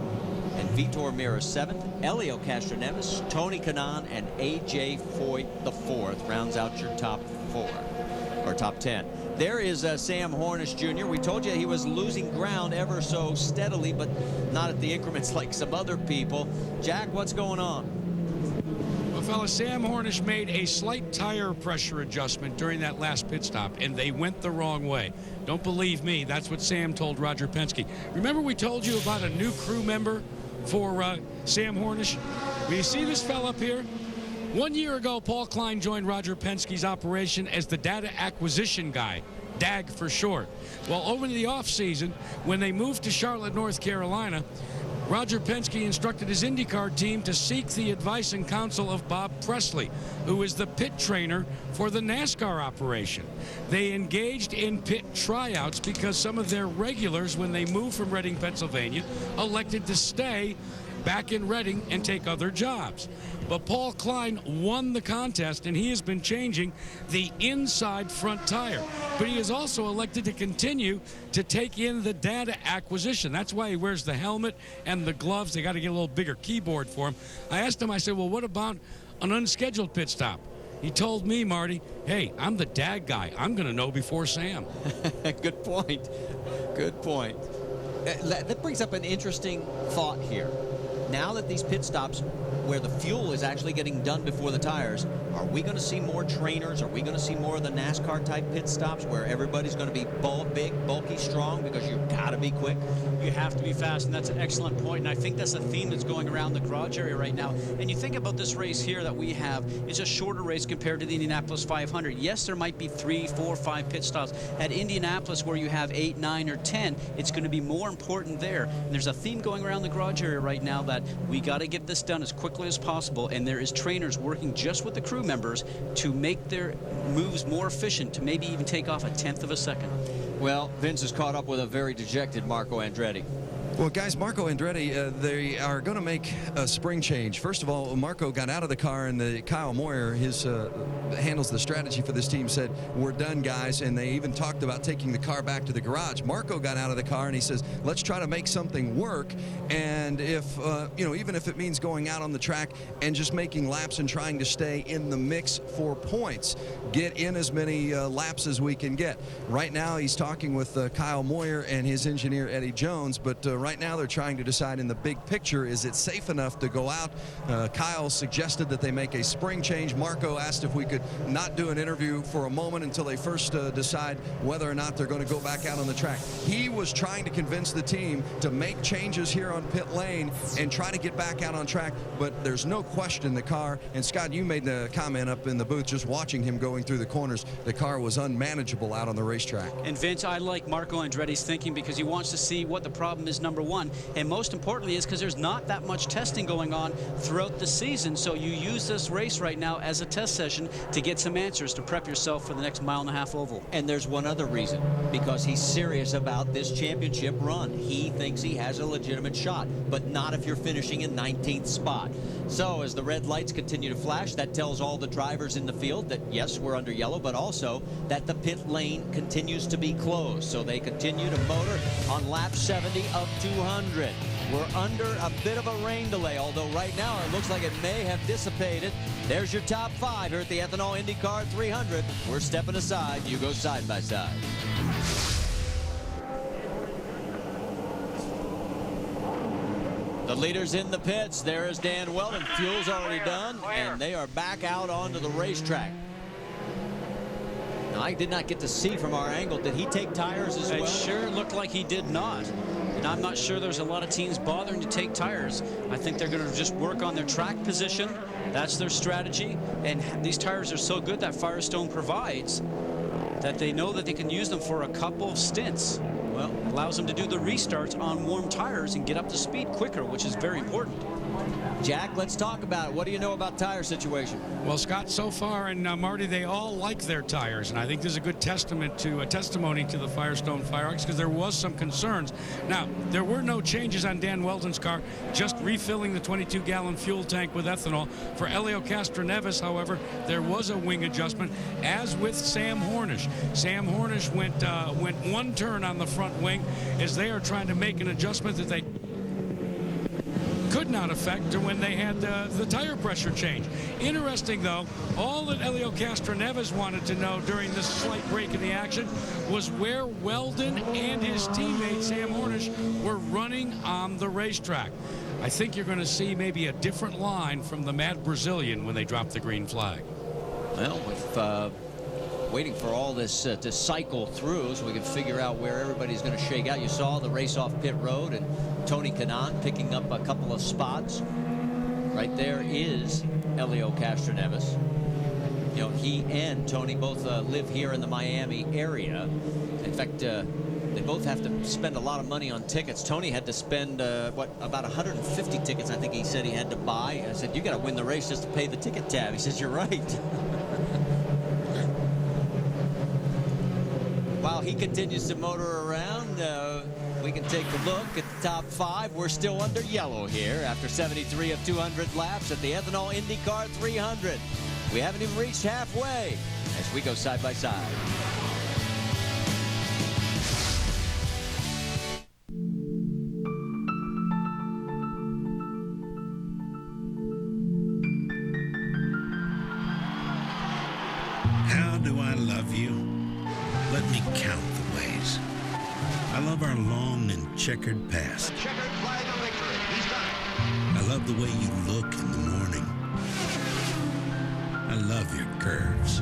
and Vitor Meira seventh, Elio Castroneves, Tony Kanaan, and A.J. Foyt the fourth rounds out your top four, or top 10. There is Sam Hornish Jr. We told you he was losing ground ever so steadily, but not at the increments like some other people. Jack, what's going on? Well, fellas, Sam Hornish made a slight tire pressure adjustment during that last pit stop, and they went the wrong way. Don't believe me. That's what Sam told Roger Penske. Remember we told you about a new crew member for Sam Hornish? Well, you see this fella up here? 1 year ago, Paul Klein joined Roger Penske's operation as the data acquisition guy, DAG for short. Well, over the offseason, when they moved to Charlotte, North Carolina, Roger Penske instructed his IndyCar team to seek the advice and counsel of Bob Presley, who is the pit trainer for the NASCAR operation. They engaged in pit tryouts because some of their regulars, when they moved from Reading, Pennsylvania, elected to stay back in Reading and take other jobs. But Paul Klein won the contest, and he has been changing the inside front tire. But he has also elected to continue to take in the data acquisition. That's why he wears the helmet and the gloves. They got to get a little bigger keyboard for him. I asked him, I said, well, what about an unscheduled pit stop? He told me, Marty, hey, I'm the DAG guy. I'm going to know before Sam. Good point. Good point. That brings up an interesting thought here. Now that these pit stops where the fuel is actually getting done before the tires, are we going to see more trainers? Are we going to see more of the NASCAR type pit stops where everybody's going to be big, bulky, strong because you've got to be quick? You have to be fast, and that's an excellent point. And I think that's a theme that's going around the garage area right now. And you think about this race here that we have, it's a shorter race compared to the Indianapolis 500. Yes, there might be 3, 4, 5 pit stops. At Indianapolis, where you have 8, 9, or 10, it's going to be more important there. And there's a theme going around the garage area right now that Scott. We got to get this done as quickly as possible, and there is trainers working just with the crew members to make their moves more efficient, to maybe even take off a tenth of a second. Well, Vince is caught up with a very dejected Marco Andretti. Well, guys, Marco Andretti, they are going to make a spring change. First of all, Marco got out of the car, and Kyle Moyer, handles the strategy for this team, said, we're done, guys, and they even talked about taking the car back to the garage. Marco got out of the car, and he says, let's try to make something work, and if, even if it means going out on the track and just making laps and trying to stay in the mix for points, get in as many laps as we can get. Right now, he's talking with Kyle Moyer and his engineer, Eddie Jones, but right now they're trying to decide in the big picture, is it safe enough to go out? Kyle suggested that they make a spring change. Marco asked if we could not do an interview for a moment until they first decide whether or not they're going to go back out on the track. He was trying to convince the team to make changes here on pit lane and try to get back out on track, but there's no question the car, and Scott, you made the comment up in the booth just watching him going through the corners, the car was unmanageable out on the racetrack. And Vince, I like Marco Andretti's thinking because he wants to see what the problem is, number one, and most importantly is because there's not that much testing going on throughout the season, so you use this race right now as a test session to get some answers to prep yourself for the next mile-and-a-half oval. And there's one other reason, because he's serious about this championship run. He thinks he has a legitimate shot, but not if you're finishing in 19th spot. So as the red lights continue to flash, that tells all the drivers in the field that yes, we're under yellow, but also that the pit lane continues to be closed. So they continue to motor on lap 70 of 200. We're under a bit of a rain delay, although right now it looks like it may have dissipated. There's your top 5 here at the Ethanol IndyCar 300. We're stepping aside. You go side by side. The leaders in the pits. There is Dan Weldon. Fuel's already done, and they are back out onto the racetrack. Now, I did not get to see from our angle. Did he take tires as well? It sure looked like he did not. And I'm not sure there's a lot of teams bothering to take tires. I think they're going to just work on their track position. That's their strategy. And these tires are so good that Firestone provides that they know that they can use them for a couple of stints. Well, it allows them to do the restarts on warm tires and get up to speed quicker, which is very important. Jack, let's talk about it. What do you know about tire situation? Well, Scott, so far, and Marty, they all like their tires, and I think this is a good testimony to the Firestone Fireworks because there was some concerns. Now, there were no changes on Dan Weldon's car, just refilling the 22-gallon fuel tank with ethanol. For Elio Castroneves, however, there was a wing adjustment, as with Sam Hornish. Sam Hornish went one turn on the front wing as they are trying to make an adjustment that they could not affect when they had the tire pressure change. Interesting, though, all that Elio Castroneves wanted to know during this slight break in the action was where Weldon and his teammate Sam Hornish were running on the racetrack. I think you're going to see maybe a different line from the Mad Brazilian when they drop the green flag. Well, with waiting for all this to cycle through so we can figure out where everybody's going to shake out. You saw the race off pit road and Tony Kanaan picking up a couple of spots. Right there is Elio Castroneves. You know, he and Tony both live here in the Miami area. In fact, they both have to spend a lot of money on tickets. Tony had to spend, about 150 tickets, I think he said he had to buy. I said, you got to win the race just to pay the ticket tab. He says, you're right. While he continues to motor around, we can take a look at the top 5. We're still under yellow here after 73 of 200 laps at the Ethanol IndyCar 300. We haven't even reached halfway as we go side by side. How do I love you? Let me count the ways. I love our long and checkered past. Checkered flag of victory. He's done it. I love the way you look in the morning. I love your curves,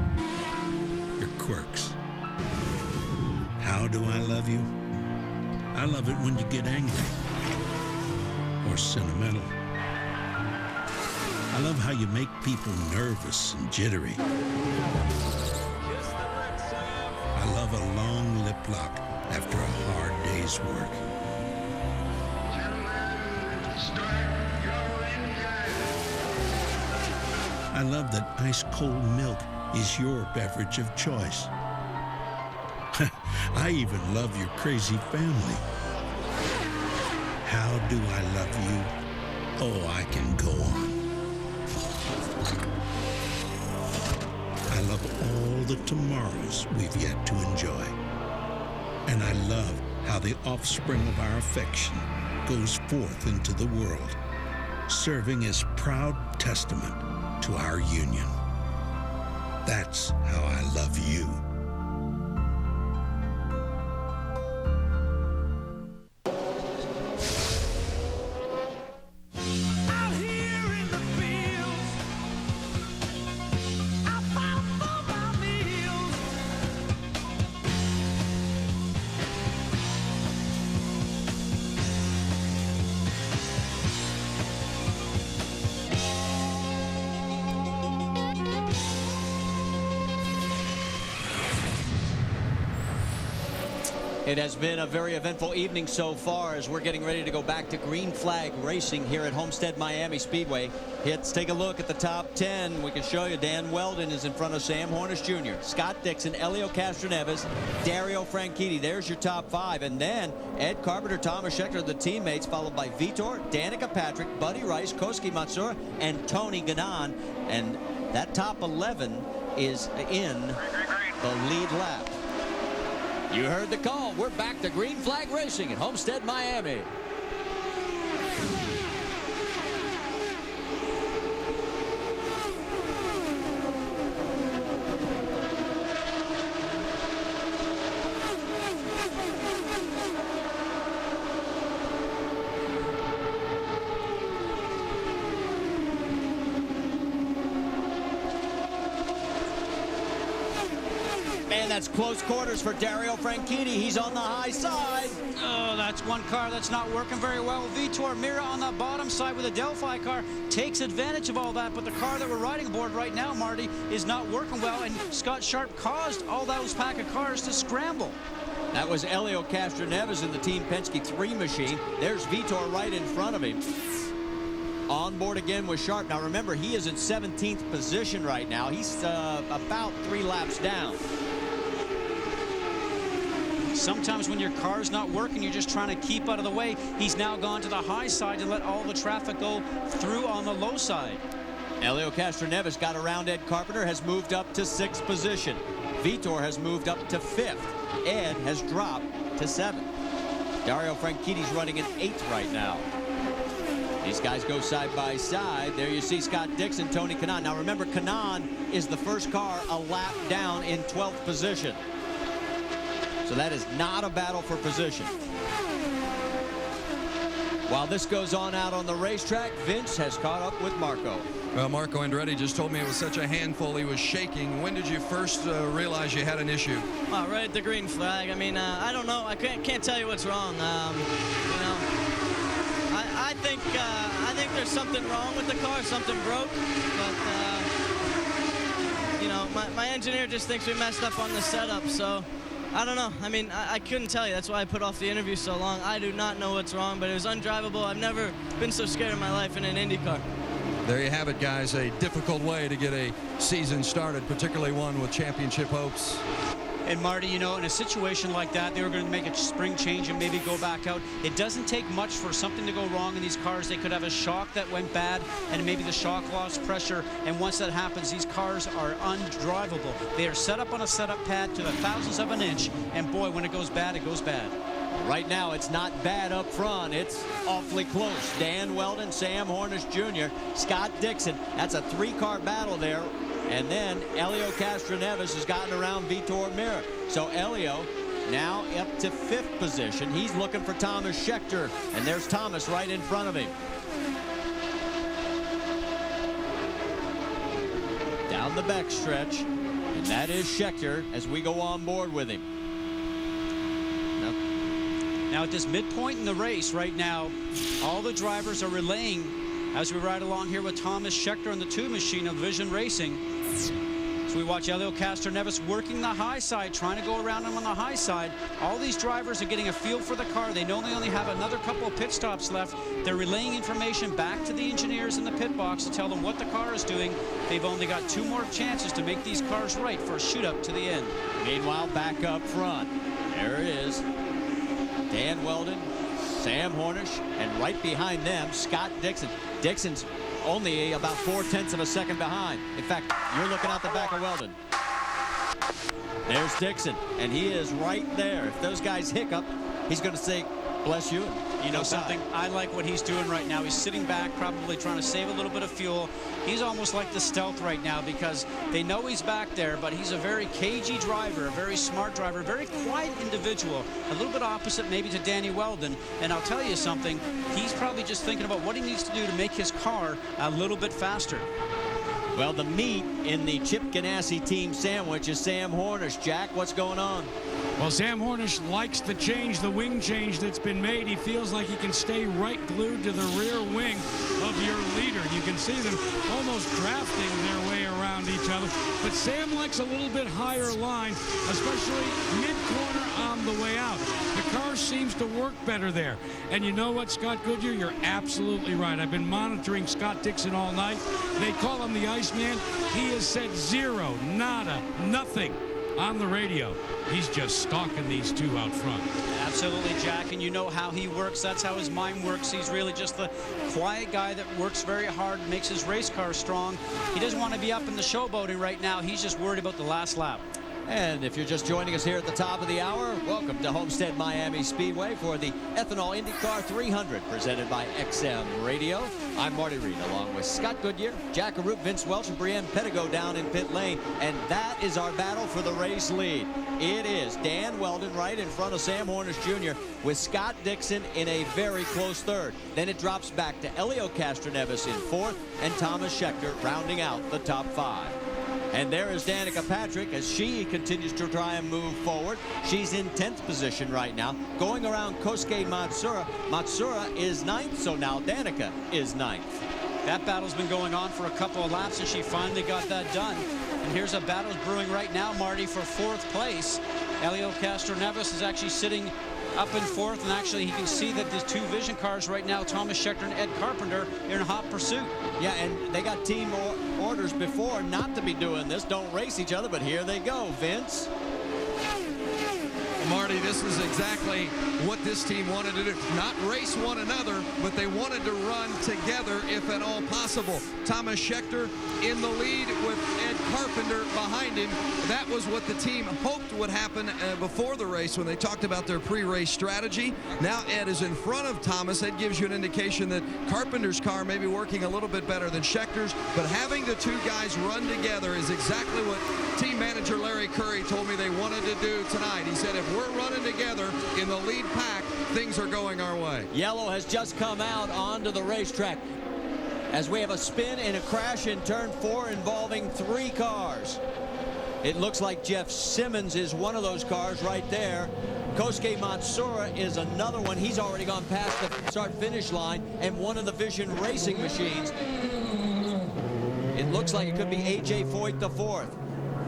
your quirks. How do I love you? I love it when you get angry or sentimental. I love how you make people nervous and jittery. I love a long lip lock after a hard day's work. Gentlemen, start your I love that ice-cold milk is your beverage of choice. I even love your crazy family. How do I love you? Oh, I can go on. I love all the tomorrows we've yet to enjoy. And I love how the offspring of our affection goes forth into the world, serving as proud testament to our union. That's how I love you. Out here in the fields, I found for my meals. It has been a very eventful evening so far as we're getting ready to go back to green flag racing here at Homestead-Miami Speedway. Let's take a look at the top 10. We can show you Dan Weldon is in front of Sam Hornish Jr., Scott Dixon, Elio Castroneves, Dario Franchitti. There's your top 5. And then Ed Carpenter, Thomas Scheckter, the teammates, followed by Vitor, Danica Patrick, Buddy Rice, Koski Matsuura, and Tony Ganon. And that top 11 is in the lead lap. You heard the call. We're back to green flag racing at Homestead-Miami. Man, that's close quarters for Dario Franchitti. He's on the high side. Oh, that's one car that's not working very well. Vitor Mira on the bottom side with a Delphi car takes advantage of all that, but the car that we're riding aboard right now, Marty, is not working well, and Scott Sharp caused all those pack of cars to scramble. That was Elio Castroneves in the Team Penske 3 machine. There's Vitor right in front of him. On board again with Sharp. Now remember, he is in 17th position right now. He's about 3 laps down. Sometimes when your car's not working, you're just trying to keep out of the way. He's now gone to the high side and let all the traffic go through on the low side. Elio Castroneves got around Ed Carpenter, has moved up to 6th position. Vitor has moved up to 5th. Ed has dropped to 7th. Dario Franchitti's running in 8th right now. These guys go side by side. There you see Scott Dixon, Tony Kanaan. Now remember, Kanaan is the first car a lap down in 12th position. So that is not a battle for position. While this goes on out on the racetrack, Vince has caught up with Marco. Well, Marco Andretti just told me it was such a handful he was shaking. When did you first realize you had an issue? Right at the green flag. I mean, I don't know. I can't tell you what's wrong. You know, I think there's something wrong with the car. Something broke. But you know, my engineer just thinks we messed up on the setup. So I don't know. I mean, I couldn't tell you. That's why I put off the interview so long. I do not know what's wrong, but it was undrivable. I've never been so scared in my life in an IndyCar. There you have it, guys. A difficult way to get a season started, particularly one with championship hopes. And Marty, you know, in a situation like that, they were going to make a spring change and maybe go back out. It doesn't take much for something to go wrong in these cars. They could have a shock that went bad, and maybe the shock lost pressure. And once that happens, these cars are undrivable. They are set up on a setup pad to the thousandths of an inch. And boy, when it goes bad, it goes bad. Right now, it's not bad up front. It's awfully close. Dan Weldon, Sam Hornish Jr., Scott Dixon. That's a 3-car battle there. And then Elio Castroneves has gotten around Vitor Mira. So Elio now up to 5th position. He's looking for Thomas Scheckter. And there's Thomas right in front of him. Down the backstretch. And that is Scheckter as we go on board with him. Now at this midpoint in the race right now, all the drivers are relaying as we ride along here with Thomas Scheckter on the 2 machine of Vision Racing. So we watch Elio Castroneves working the high side, trying to go around him on the high side. All these drivers are getting a feel for the car. They know they only have another couple of pit stops left. They're relaying information back to the engineers in the pit box to tell them what the car is doing. They've only got 2 more chances to make these cars right for a shoot-up to the end. Meanwhile, back up front, there it is. Dan Weldon, Sam Hornish, and right behind them, Scott Dixon. Dixon's only about 4/10 of a second behind. In fact, you're looking out the back of Weldon. There's Dixon, and he is right there. If those guys hiccup, he's going to say, bless you. You know something? I like what he's doing right now. He's sitting back, probably trying to save a little bit of fuel. He's almost like the stealth right now because they know he's back there, but he's a very cagey driver, a very smart driver, a very quiet individual, a little bit opposite maybe to Danny Weldon. And I'll tell you something, he's probably just thinking about what he needs to do to make his car a little bit faster. Well, the meat in the Chip Ganassi team sandwich is Sam Hornish. Jack, what's going on? Well, Sam Hornish likes the change, the wing change that's been made. He feels like he can stay right glued to the rear wing of your leader. You can see them almost drafting their way around each other. But Sam likes a little bit higher line, especially mid-corner on the way out. The car seems to work better there. And you know what, Scott Goodyear? You're absolutely right. I've been monitoring Scott Dixon all night. They call him the Iceman. He has said zero, nada, nothing on the radio. He's just stalking these two out front. Absolutely, Jack, and you know how he works. That's how his mind works. He's really just the quiet guy that works very hard, makes his race car strong. He doesn't want to be up in the showboating right now. He's just worried about the last lap. And if you're just joining us here at the top of the hour, welcome to Homestead-Miami Speedway for the Ethanol IndyCar 300 presented by XM Radio. I'm Marty Reed along with Scott Goodyear, Jack Arute, Vince Welch, and Brienne Pettigo down in pit lane. And that is our battle for the race lead. It is Dan Weldon right in front of Sam Hornish Jr. with Scott Dixon in a very close third. Then it drops back to Elio Castroneves in fourth and Thomas Scheckter rounding out the top 5. And there is Danica Patrick as she continues to try and move forward. She's in 10th position right now, going around Kosuke Matsura. Matsura is 9th, so now Danica is 9th. That battle's been going on for a couple of laps, and she finally got that done. And here's a battle brewing right now, Marty, for 4th place. Elio Castroneves is actually sitting up in 4th, and actually he can see that the 2 vision cars right now, Thomas Scheckter and Ed Carpenter, are in hot pursuit. Yeah, and they got team orders before not to be doing this. Don't race each other, but here they go, Vince. Marty, this is exactly what this team wanted to do. Not race one another, but they wanted to run together if at all possible. Thomas Scheckter in the lead with Ed Carpenter behind him. That was what the team hoped would happen before the race when they talked about their pre-race strategy. Now Ed is in front of Thomas. That gives you an indication that Carpenter's car may be working a little bit better than Schecter's, but having the 2 guys run together is exactly what team manager Larry Curry told me they wanted to do tonight. He said, if we're running together in the lead pack, things are going our way. Yellow has just come out onto the racetrack as we have a spin and a crash in turn 4 involving 3 cars. It looks like Jeff Simmons is one of those cars right there. Kosuke Matsura is another one. He's already gone past the start-finish line, and one of the Vision Racing machines. It looks like it could be A.J. Foyt the 4th.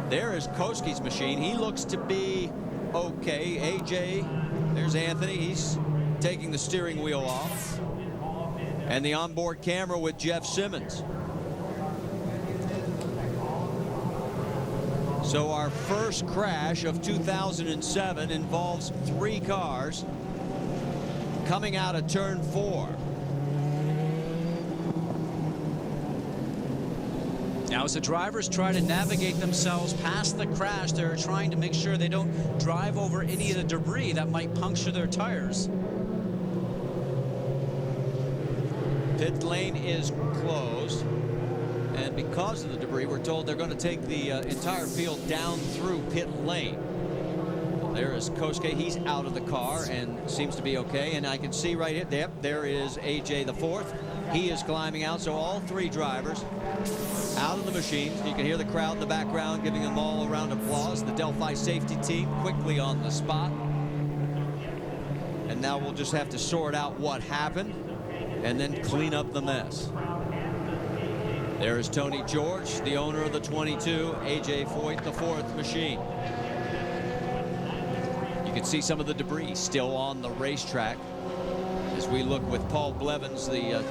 There is Kosuke's machine. He looks to be okay. A.J., there's Anthony. He's taking the steering wheel off. And the onboard camera with Jeff Simmons. So our first crash of 2007 involves 3 cars coming out of turn 4. Now, as the drivers try to navigate themselves past the crash, they're trying to make sure they don't drive over any of the debris that might puncture their tires. Pit lane is closed, and because of the debris, we're told they're going to take the entire field down through pit lane. Well, there is Kosuke. He's out of the car and seems to be okay. And I can see right here, yep, there is AJ the 4th. He is climbing out, so all 3 drivers out of the machines. You can hear the crowd in the background giving them all a round of applause. The Delphi safety team quickly on the spot. And now we'll just have to sort out what happened and then clean up the mess. There is Tony George, the owner of the 22, A.J. Foyt, the 4th machine. You can see some of the debris still on the racetrack as we look with Paul Blevins, the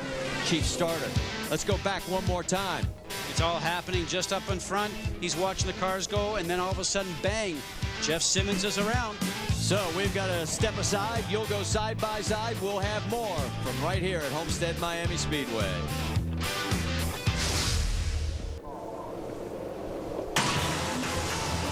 chief starter. Let's go back one more time. It's all happening just up in front. He's watching the cars go, and then all of a sudden, bang, Jeff Simmons is around. So we've got to step aside. You'll go side by side. We'll have more from right here at Homestead-Miami Speedway.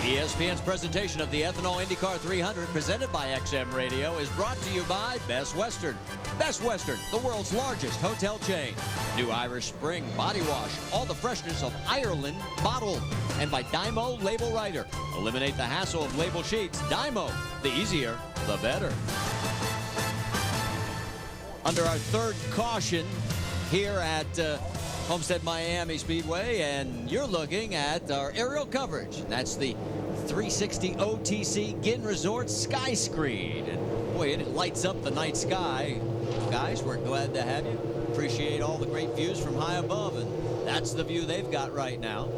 ESPN's presentation of the Ethanol IndyCar 300 presented by XM Radio is brought to you by Best Western. Best Western, the world's largest hotel chain. New Irish Spring Body Wash, all the freshness of Ireland bottled. And by Dymo Label Writer. Eliminate the hassle of label sheets. Dymo, the easier, the better. Under our third caution here at Homestead-Miami Speedway, and you're looking at our aerial coverage. That's the 360 OTC Ginn Resort Sky Screen. And boy, it lights up the night sky. Guys, we're glad to have you. Appreciate all the great views from high above, and that's the view they've got right now.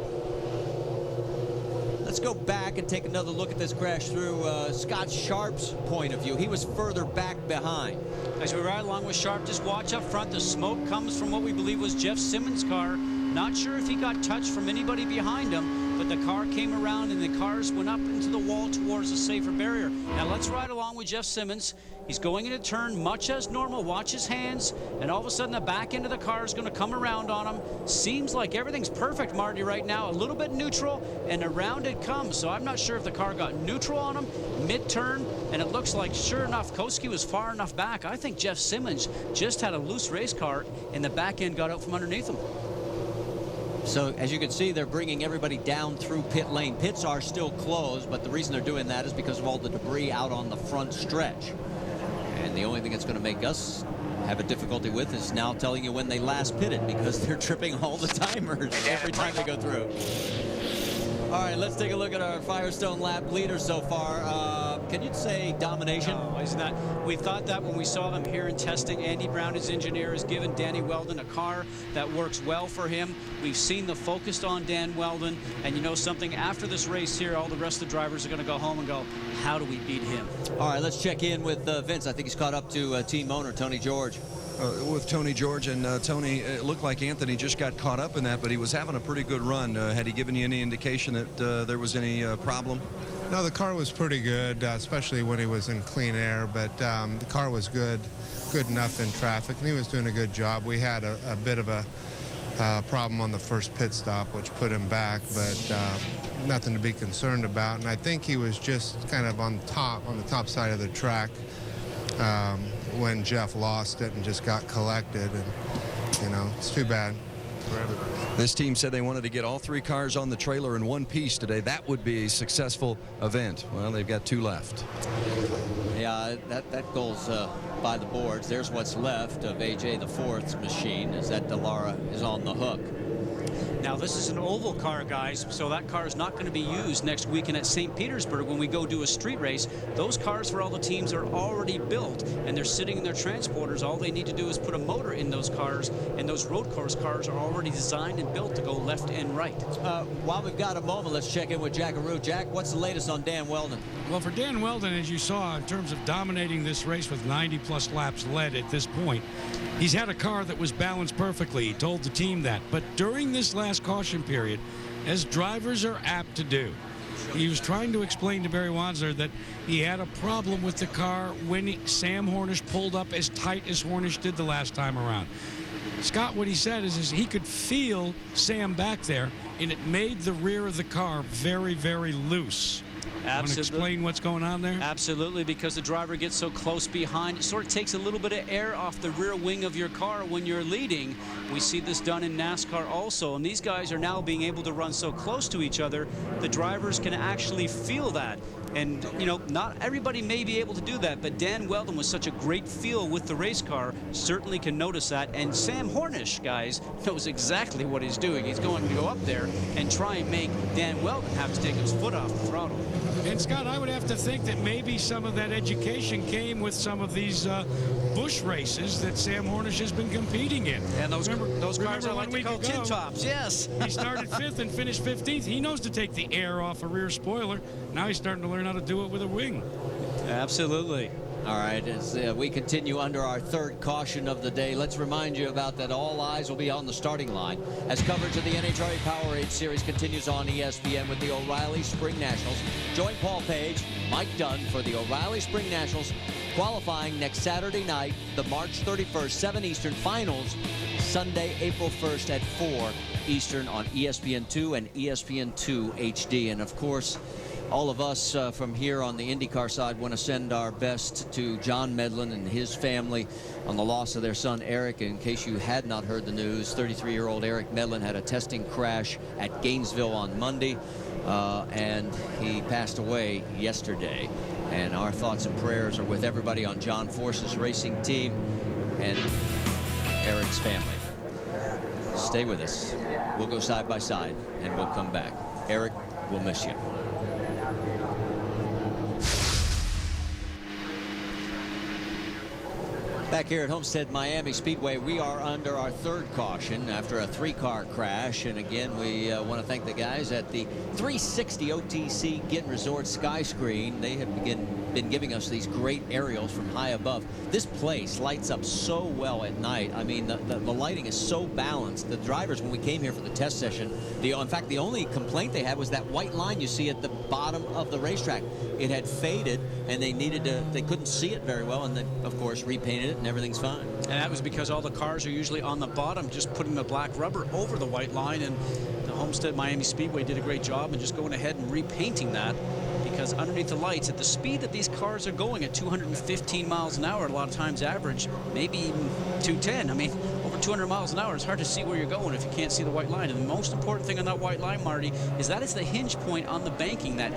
Let's go back and take another look at this crash through Scott Sharp's point of view. He was further back behind. As we ride along with Sharp, just watch up front. The smoke comes from what we believe was Jeff Simmons' car. Not sure if he got touched from anybody behind him, but the car came around and the cars went up into the wall towards a safer barrier. Now let's ride along with Jeff Simmons. He's going into turn much as normal. Watch his hands, and all of a sudden the back end of the car is going to come around on him. Seems like everything's perfect, Marty, right now. A little bit neutral, and around it comes. So I'm not sure if the car got neutral on him mid-turn, and it looks like, sure enough, Koski was far enough back. I think Jeff Simmons just had a loose race car, and the back end got out from underneath him. So as you can see, they're bringing everybody down through pit lane. Pits are still closed, but the reason they're doing that is because of all the debris out on the front stretch. And the only thing that's going to make us have a difficulty with is now telling you when they last pitted, because they're tripping all the timers every time they go through. All right, let's take a look at our Firestone lap leader so far. Can you say domination? No, isn't that? We thought that when we saw them here in testing. Andy Brown, his engineer, has given Danny Weldon a car that works well for him. We've seen the focus on Dan Weldon, and you know something, after this race here, all the rest of the drivers are going to go home and go, how do we beat him? All right, let's check in with Vince. I think he's caught up to team owner Tony George. With Tony George, and Tony, it looked like Anthony just got caught up in that, but he was having a pretty good run. Had he given you any indication that there was any problem? No, the car was pretty good, especially when he was in clean air, but the car was good enough in traffic, and he was doing a good job. We had a bit of a problem on the first pit stop, which put him back, but nothing to be concerned about. And I think he was just kind of on the top side of the track when Jeff lost it and just got collected, and you know, it's too bad for everybody. This team said they wanted to get all three cars on the trailer in one piece today. That would be a successful event. Well, they've got two left. Yeah, that goes by the boards. There's what's left of AJ the 4th's machine, as that Dallara is on the hook. Now, this is an oval car, guys, so that car is not going to be used next weekend at St. Petersburg when we go do a street race. Those cars for all the teams are already built, and they're sitting in their transporters. All they need to do is put a motor in those cars, and those road course cars are already designed and built to go left and right. While we've got a moment, let's check in with Jack Arute. Jack, what's the latest on Dan Weldon? Well, for Dan Weldon, as you saw, in terms of dominating this race with 90-plus laps led at this point, he's had a car that was balanced perfectly. He told the team that. But during this last caution period, as drivers are apt to do, he was trying to explain to Barry Wansler that he had a problem with the car when Sam Hornish pulled up as tight as Hornish did the last time around. Scott, what he said is he could feel Sam back there, and it made the rear of the car very, very loose. Want to explain what's going on there? Absolutely, because the driver gets so close behind. It sort of takes a little bit of air off the rear wing of your car when you're leading. We see this done in NASCAR also, and these guys are now being able to run so close to each other, the drivers can actually feel that. And, you know, not everybody may be able to do that, but Dan Weldon was such a great feel with the race car, certainly can notice that. And Sam Hornish, guys, knows exactly what he's doing. He's going to go up there and try and make Dan Weldon have to take his foot off the throttle. And Scott, I would have to think that maybe some of that education came with some of these Busch races that Sam Hornish has been competing in. And those cars I like to call tin tops, yes. He started 5th and finished 15th. He knows to take the air off a rear spoiler. Now he's starting to learn how to do it with a wing. Absolutely. All right, as we continue under our third caution of the day, let's remind you about that all eyes will be on the starting line as coverage of the NHRA Powerade Series continues on ESPN with the O'Reilly Spring Nationals. Join Paul Page, Mike Dunn for the O'Reilly Spring Nationals qualifying next Saturday night, the March 31st, 7 Eastern finals, Sunday, April 1st at 4 Eastern on ESPN2 and ESPN2 HD. And of course, all of us from here on the IndyCar side want to send our best to John Medlin and his family on the loss of their son Eric. In case you had not heard the news, 33-year-old Eric Medlin had a testing crash at Gainesville on Monday, and he passed away yesterday. And our thoughts and prayers are with everybody on John Force's racing team and Eric's family. Stay with us. We'll go side by side, and we'll come back. Eric, we'll miss you. Back here at Homestead-Miami Speedway, we are under our third caution after a 3-car crash. And again, we want to thank the guys at the 360 OTC Ginn Resort Sky Screen. They have been giving us these great aerials from high above. This place lights up so well at night. I mean, the lighting is so balanced. The drivers, when we came here for the test session, in fact, the only complaint they had was that white line you see at the bottom of the racetrack. It had faded, and they couldn't see it very well, and then, of course, repainted it, and everything's fine. And that was because all the cars are usually on the bottom, just putting the black rubber over the white line, and the Homestead-Miami Speedway did a great job in just going ahead and repainting that, because underneath the lights, at the speed that these cars are going at 215 miles an hour, a lot of times average, maybe even 210. I mean, over 200 miles an hour, it's hard to see where you're going if you can't see the white line. And the most important thing on that white line, Marty, is that it's the hinge point on the banking, that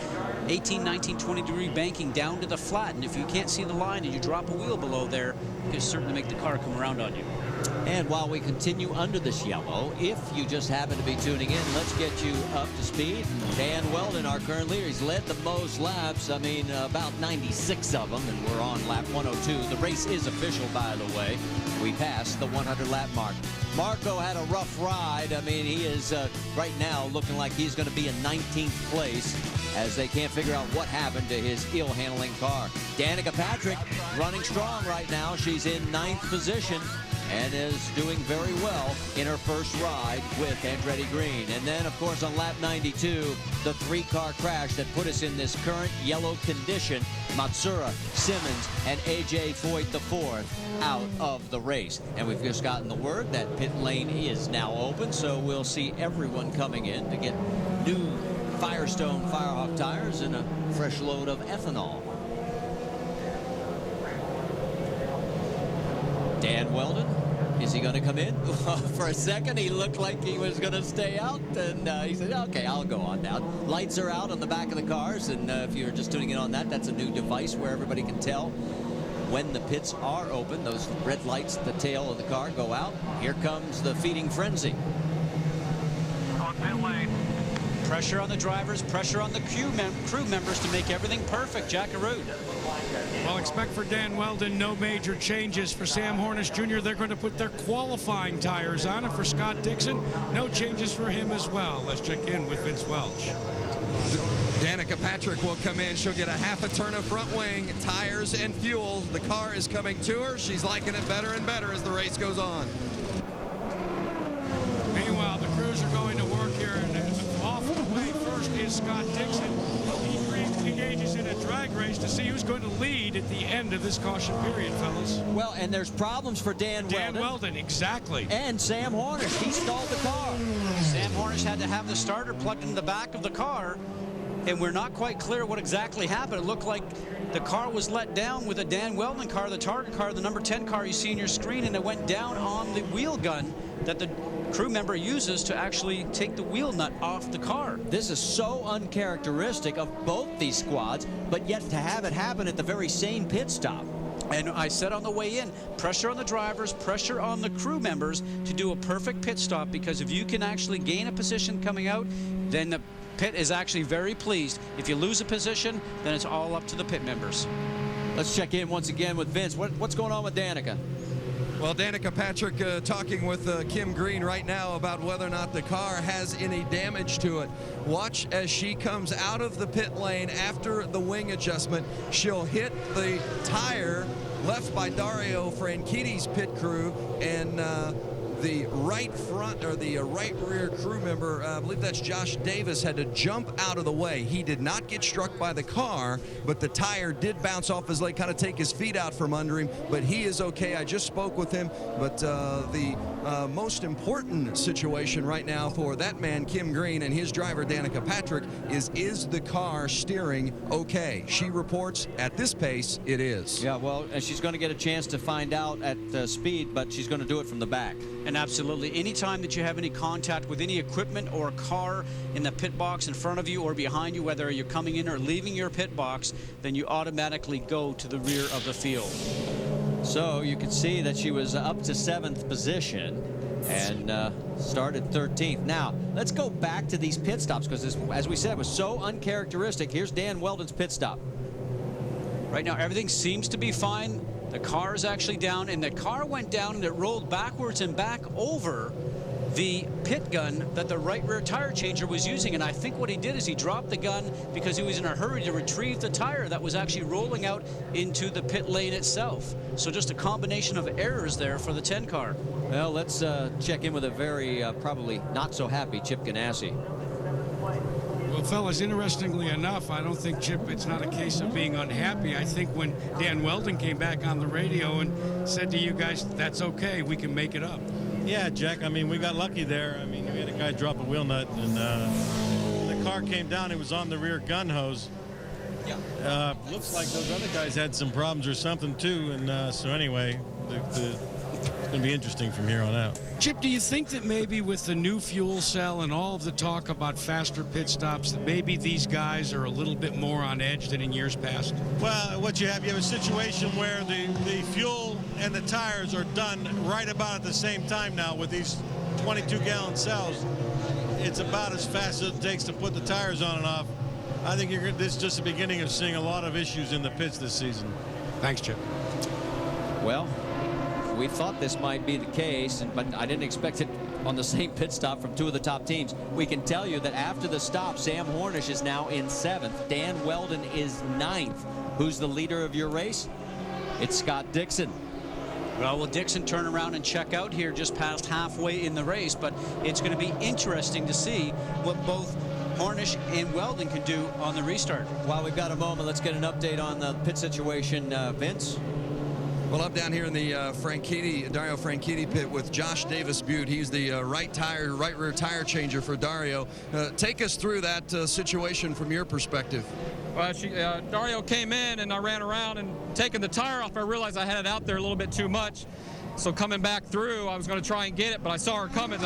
18, 19, 20 degree banking down to the flat. And if you can't see the line and you drop a wheel below there, you can certainly make the car come around on you. And while we continue under this yellow, if you just happen to be tuning in, let's get you up to speed. Dan Weldon, our current leader, he's led the most laps. I mean, about 96 of them, and we're on lap 102. The race is official, by the way. We passed the 100-lap mark. Marco had a rough ride. I mean, he is right now looking like he's going to be in 19th place as they can't figure out what happened to his ill-handling car. Danica Patrick running strong right now. She's in 9th position and is doing very well in her first ride with Andretti Green. And then, of course, on lap 92, the 3-car crash that put us in this current yellow condition, Matsura, Simmons, and A.J. Foyt IV out of the race. And we've just gotten the word that pit lane is now open, so we'll see everyone coming in to get new Firestone Firehawk tires and a fresh load of ethanol. Dan Weldon, is he going to come in? For a second, he looked like he was going to stay out, and he said, okay, I'll go on now. Lights are out on the back of the cars, and if you're just tuning in on that, that's a new device where everybody can tell when the pits are open. Those red lights at the tail of the car go out. Here comes the feeding frenzy. On pit lane. Pressure on the drivers, pressure on the crew members to make everything perfect. Jack Arute. Well, expect for Dan Weldon no major changes. For Sam Hornish Jr., they're going to put their qualifying tires on. And for Scott Dixon, no changes for him as well. Let's check in with Vince Welch. Danica Patrick will come in. She'll get a half a turn of front wing, tires, and fuel. The car is coming to her. She's liking it better and better as the race goes on. Meanwhile, the crews are going to work here, and off the way first is Scott Dixon. He engages in a drag race to see who's going to lead at the end of this caution period, fellas. Well, and there's problems for Dan Weldon, exactly. And Sam Hornish, he stalled the car. Sam Hornish had to have the starter plugged in the back of the car, and we're not quite clear what exactly happened. It looked like the car was let down with a Dan Weldon car, the target car, the number 10 car you see on your screen, and it went down on the wheel gun that the crew member uses to actually take the wheel nut off the car. This is so uncharacteristic of both these squads, but yet to have it happen at the very same pit stop. And I said on the way in, pressure on the drivers, pressure on the crew members to do a perfect pit stop, because if you can actually gain a position coming out, then the pit is actually very pleased. If you lose a position, then it's all up to the pit members. Let's check in once again with Vince. What's going on with Danica? Well, Danica Patrick talking with Kim Green right now about whether or not the car has any damage to it. Watch as she comes out of the pit lane after the wing adjustment. She'll hit the tire left by Dario Franchitti's pit crew, and the right front or the right rear crew member, I believe that's Josh Davis, had to jump out of the way. He did not get struck by the car, but the tire did bounce off his leg, kind of take his feet out from under him, but he is okay. I just spoke with him, but the most important situation right now for that man, Kim Green, and his driver, Danica Patrick, is the car steering okay? She reports at this pace, it is. Yeah, well, she's going to get a chance to find out at speed, but she's going to do it from the back. And absolutely, anytime that you have any contact with any equipment or car in the pit box in front of you or behind you, whether you're coming in or leaving your pit box, then you automatically go to the rear of the field. So you can see that she was up to 7th position and started 13th. Now, let's go back to these pit stops, because as we said, it was so uncharacteristic. Here's Dan Weldon's pit stop. Right now, everything seems to be fine. The car is actually down, and the car went down and it rolled backwards and back over the pit gun that the right rear tire changer was using. And I think what he did is he dropped the gun because he was in a hurry to retrieve the tire that was actually rolling out into the pit lane itself. So just a combination of errors there for the 10 car. Well, let's check in with a very probably not so happy Chip Ganassi. Well, fellas, interestingly enough, I don't think Chip, it's not a case of being unhappy. I think when Dan Weldon came back on the radio and said to you guys, that's okay, we can make it up. Yeah, Jack, I mean, we got lucky there. I mean, we had a guy drop a wheel nut, and the car came down. It was on the rear gun hose. Yeah. Looks like those other guys had some problems or something, too. And so anyway, it's going to be interesting from here on out. Chip, do you think that maybe with the new fuel cell and all of the talk about faster pit stops, that maybe these guys are a little bit more on edge than in years past? Well, what you have a situation where the fuel and the tires are done right about at the same time now with these 22-gallon cells. It's about as fast as it takes to put the tires on and off. I think this is just the beginning of seeing a lot of issues in the pits this season. Thanks, Chip. Well, we thought this might be the case, but I didn't expect it on the same pit stop from two of the top teams. We can tell you that after the stop, Sam Hornish is now in 7th. Dan Weldon is 9th. Who's the leader of your race? It's Scott Dixon. Well, will Dixon turn around and check out here just past halfway in the race? But it's going to be interesting to see what both Hornish and Weldon can do on the restart. While we've got a moment, let's get an update on the pit situation, Vince. Well, I'm down here in the Dario Franchitti pit with Josh Davis Butte. He's the right rear tire changer for Dario. Take us through that situation from your perspective. Well, Dario came in and I ran around and taking the tire off. I realized I had it out there a little bit too much. So coming back through, I was going to try and get it, but I saw her coming,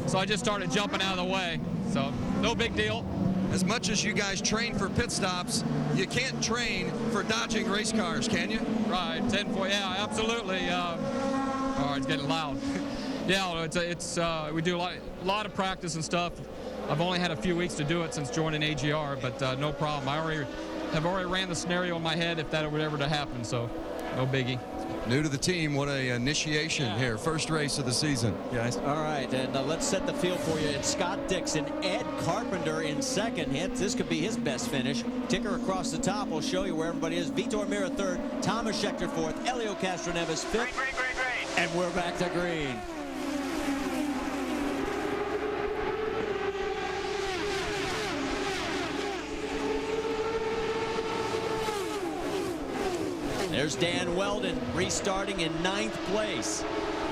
so I just started jumping out of the way. So no big deal. As much as you guys train for pit stops, you can't train for dodging race cars, can you? Right, 10-4, yeah, absolutely. Oh, it's getting loud. Yeah, we do a lot of practice and stuff. I've only had a few weeks to do it since joining AGR, but no problem. I have already ran the scenario in my head if that were ever to happen, so no biggie. New to the team, what a initiation here. First race of the season, guys. All right, and let's set the field for you. It's Scott Dixon, Ed Carpenter in 2nd. This could be his best finish. Ticker across the top will show you where everybody is. Vitor Mira 3rd, Thomas Scheckter 4th, Elio Castroneves 5th. Green. And we're back to green. There's Dan Weldon restarting in 9th place.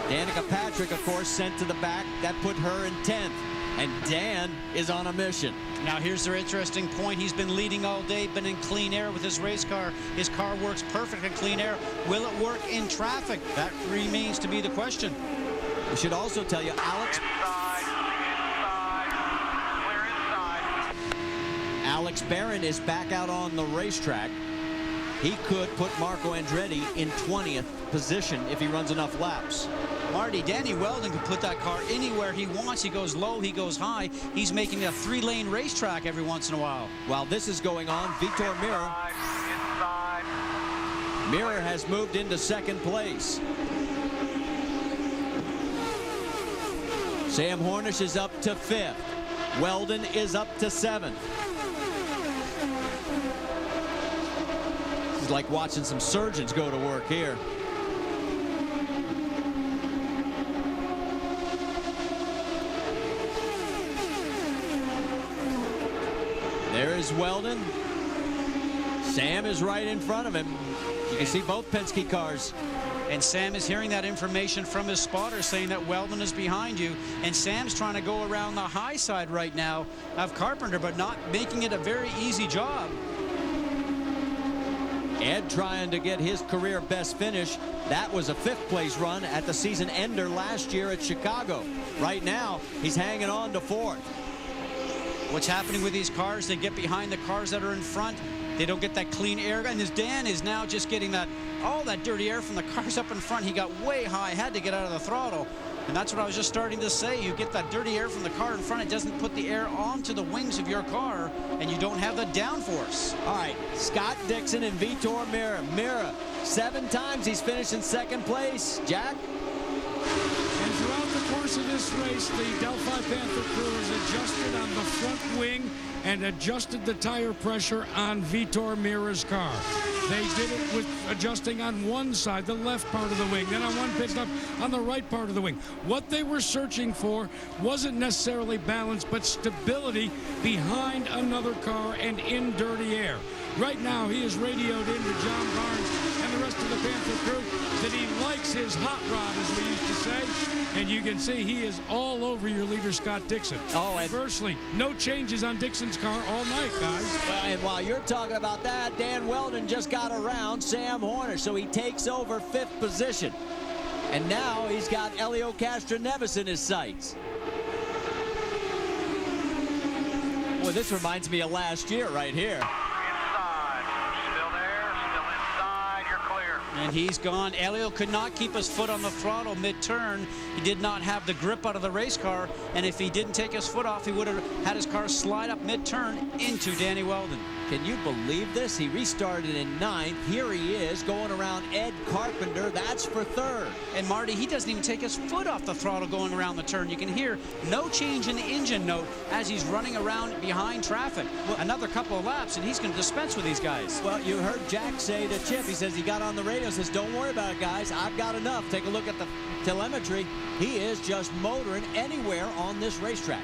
Danica Patrick, of course, sent to the back. That put her in 10th. And Dan is on a mission. Now here's their interesting point. He's been leading all day, been in clean air with his race car. His car works perfect in clean air. Will it work in traffic? That remains to be the question. We should also tell you, Alex Barron is back out on the racetrack. He could put Marco Andretti in 20th position if he runs enough laps. Marty, Danny Weldon can put that car anywhere he wants. He goes low, he goes high. He's making a 3-lane racetrack every once in a while. While this is going on, Vitor Mirror has moved into 2nd place. Sam Hornish is up to 5th. Weldon is up to 7th. It's like watching some surgeons go to work here. There is Weldon. Sam is right in front of him. You can see both Penske cars. And Sam is hearing that information from his spotter saying that Weldon is behind you. And Sam's trying to go around the high side right now of Carpenter, but not making it a very easy job. Ed trying to get his career best finish. That was a 5th place run at the season ender last year at Chicago. Right now, he's hanging on to 4th. What's happening with these cars? They get behind the cars that are in front. They don't get that clean air. And as Dan is now just getting all that dirty air from the cars up in front. He got way high, had to get out of the throttle. And that's what I was just starting to say. You get that dirty air from the car in front. It doesn't put the air onto the wings of your car, and you don't have the downforce. All right, Scott Dixon and Vitor Mirror. Mirror, 7 times he's finished in 2nd place. Jack? And throughout the course of this race, the Delphi Panther crew has adjusted on the front wing and adjusted the tire pressure on Vitor Mirror's car. They did it with adjusting on one side, the left part of the wing, then on one pit stop on the right part of the wing. What they were searching for wasn't necessarily balance, but stability behind another car and in dirty air. Right now, he has radioed into John Barnes and the rest of the Panther crew that he likes his hot rod, as we used to say. And you can see he is all over your leader, Scott Dixon. Oh, and Conversely, no changes on Dixon's car all night, guys. And while you're talking about that, Dan Weldon just got around Sam Hornish, so he takes over 5th position. And now he's got Elio Castroneves in his sights. Well, this reminds me of last year right here. And he's gone. Elio could not keep his foot on the throttle mid-turn. He did not have the grip out of the race car, and if he didn't take his foot off, he would have had his car slide up mid-turn into Danny Weldon. Can you believe this? He restarted in 9th. Here he is going around Ed Carpenter. That's for 3rd. And Marty, he doesn't even take his foot off the throttle going around the turn. You can hear no change in the engine note as he's running around behind traffic. Well, another couple of laps, and he's going to dispense with these guys. Well, you heard Jack say to Chip, he says he got on the radio, says, don't worry about it, guys. I've got enough. Take a look at the telemetry. He is just motoring anywhere on this racetrack.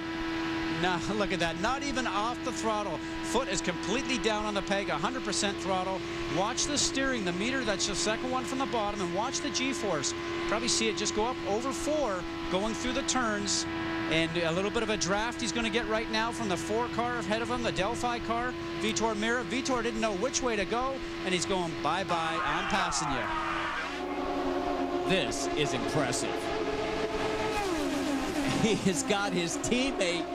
Now, look at that. Not even off the throttle. Foot is completely down on the peg, 100% throttle. Watch the steering, the meter, that's the second one from the bottom, and watch the G-force. Probably see it just go up over 4 going through the turns. And a little bit of a draft he's going to get right now from the 4 car ahead of him, the Delphi car, Vitor Mirror. Vitor didn't know which way to go, and he's going, bye-bye, I'm passing you. This is impressive. He has got his teammate,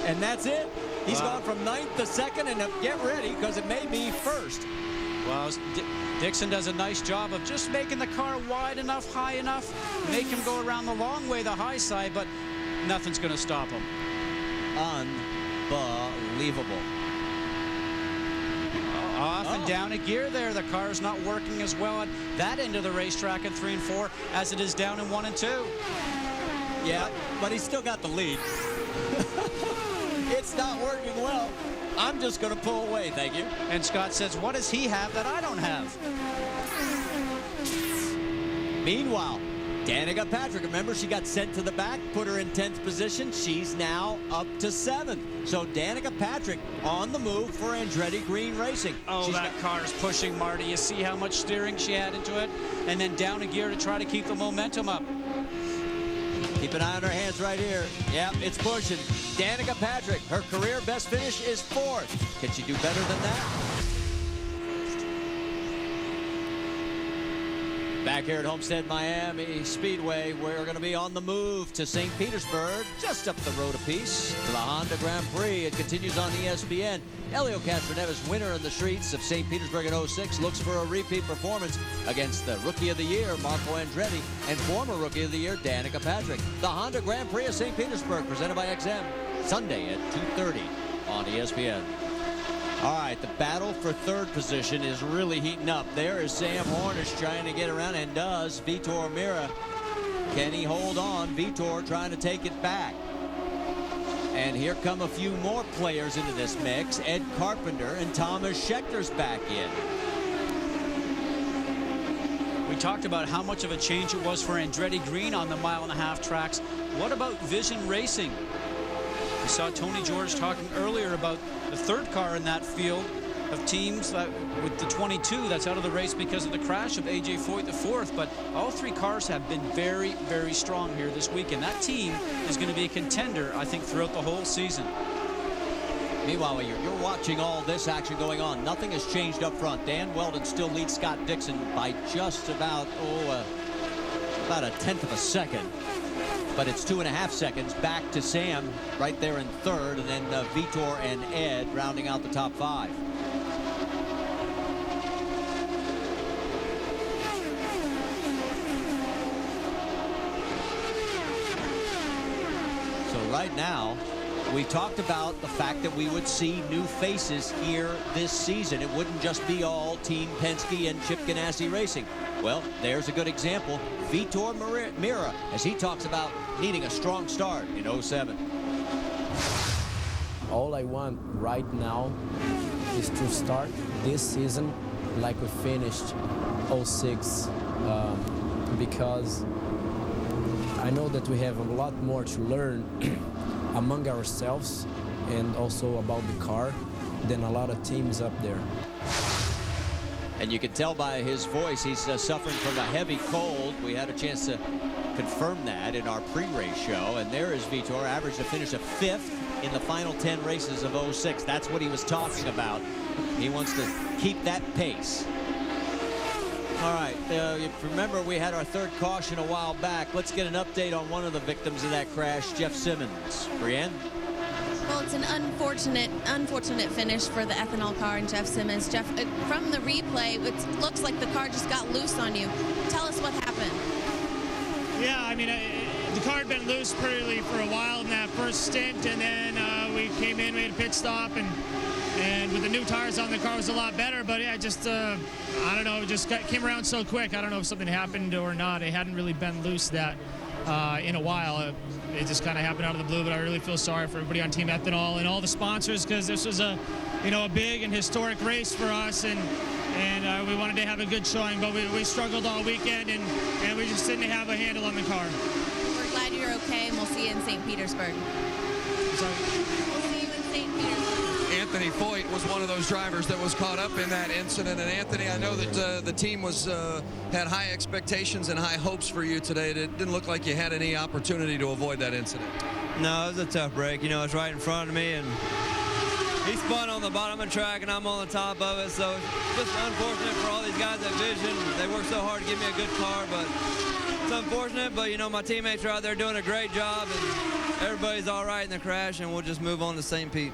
and that's it. He's gone from 9th to 2nd, and get ready, because it may be 1st. Well, Dixon does a nice job of just making the car wide enough, high enough, make him go around the long way, the high side, but nothing's going to stop him. Unbelievable. Off and down a gear there. The car's not working as well at that end of the racetrack at 3 and 4 as it is down in 1 and 2. Yeah, but he's still got the lead. It's not working well. I'm just going to pull away, thank you. And Scott says, what does he have that I don't have? Meanwhile, Danica Patrick, remember she got sent to the back, put her in 10th position. She's now up to 7th. So Danica Patrick on the move for Andretti Green Racing. Oh, that car's pushing, Marty. You see how much steering she had into it? And then down a gear to try to keep the momentum up. Keep an eye on her hands right here. Yep, it's pushing. Danica Patrick, her career best finish is 4th. Can she do better than that? Back here at Homestead-Miami Speedway, we're going to be on the move to St. Petersburg, just up the road a piece, to the Honda Grand Prix. It continues on ESPN. Helio Castroneves, winner in the streets of St. Petersburg in 06, looks for a repeat performance against the Rookie of the Year, Marco Andretti, and former Rookie of the Year, Danica Patrick. The Honda Grand Prix of St. Petersburg, presented by XM, Sunday at 2:30 on ESPN. All right, the battle for third position is really heating up. There is Sam Hornish trying to get around, and does. Vitor Mira, can he hold on? Vitor trying to take it back. And here come a few more players into this mix. Ed Carpenter and Thomas Schechter's back in. We talked about how much of a change it was for Andretti Green on the mile-and-a-half tracks. What about Vision Racing? We saw Tony George talking earlier about the third car in that field of teams with the 22 that's out of the race because of the crash of A.J. Foyt, the fourth. But all three cars have been very, very strong here this weekend. That team is going to be a contender, I think, throughout the whole season. Meanwhile, you're watching all this action going on. Nothing has changed up front. Dan Weldon still leads Scott Dixon by just about a tenth of a second. But it's 2.5 seconds back to Sam right there in third, and then Vitor and Ed rounding out the top five. So right now, we talked about the fact that we would see new faces here this season. It wouldn't just be all Team Penske and Chip Ganassi Racing. Well, there's a good example. Vitor Mira, as he talks about needing a strong start in 07. All I want right now is to start this season like we finished 06, because I know that we have a lot more to learn among ourselves and also about the car than a lot of teams up there. And you can tell by his voice he's suffering from a heavy cold. We had a chance to confirm that in our pre-race show. And there is Vitor, averaged to finish a 5th in the final 10 races of 06. That's what he was talking about. He wants to keep that pace. All right, if you remember, we had our third caution a while back. Let's get an update on one of the victims of that crash, Jeff Simmons. Brienne? Well, it's an unfortunate finish for the ethanol car and Jeff Simmons. Jeff, from the replay, it looks like the car just got loose on you. Tell us what happened. Yeah, I mean, the car had been loose pretty for a while in that first stint, and then we came in, made a pit stop, and with the new tires on, the car was a lot better. But yeah, just I don't know, just came around so quick. I don't know if something happened or not. It hadn't really been loose that in a while. It just kind of happened out of the blue, but I really feel sorry for everybody on Team Ethanol and all the sponsors, because this was a big and historic race for us, and we wanted to have a good showing, but we struggled all weekend, and we just didn't have a handle on the car. We're glad you're okay, and we'll see you in St. Petersburg. Sorry. We'll see you in St. Petersburg. Anthony Foyt was one of those drivers that was caught up in that incident. And Anthony, I know that the team had high expectations and high hopes for you today. It didn't look like you had any opportunity to avoid that incident. No, it was a tough break. You know, it's right in front of me, and he spun on the bottom of the track, and I'm on the top of it. So it's just unfortunate for all these guys at Vision. They worked so hard to give me a good car, but it's unfortunate. But, you know, my teammates are out there doing a great job, and everybody's all right in the crash, and we'll just move on to St. Pete.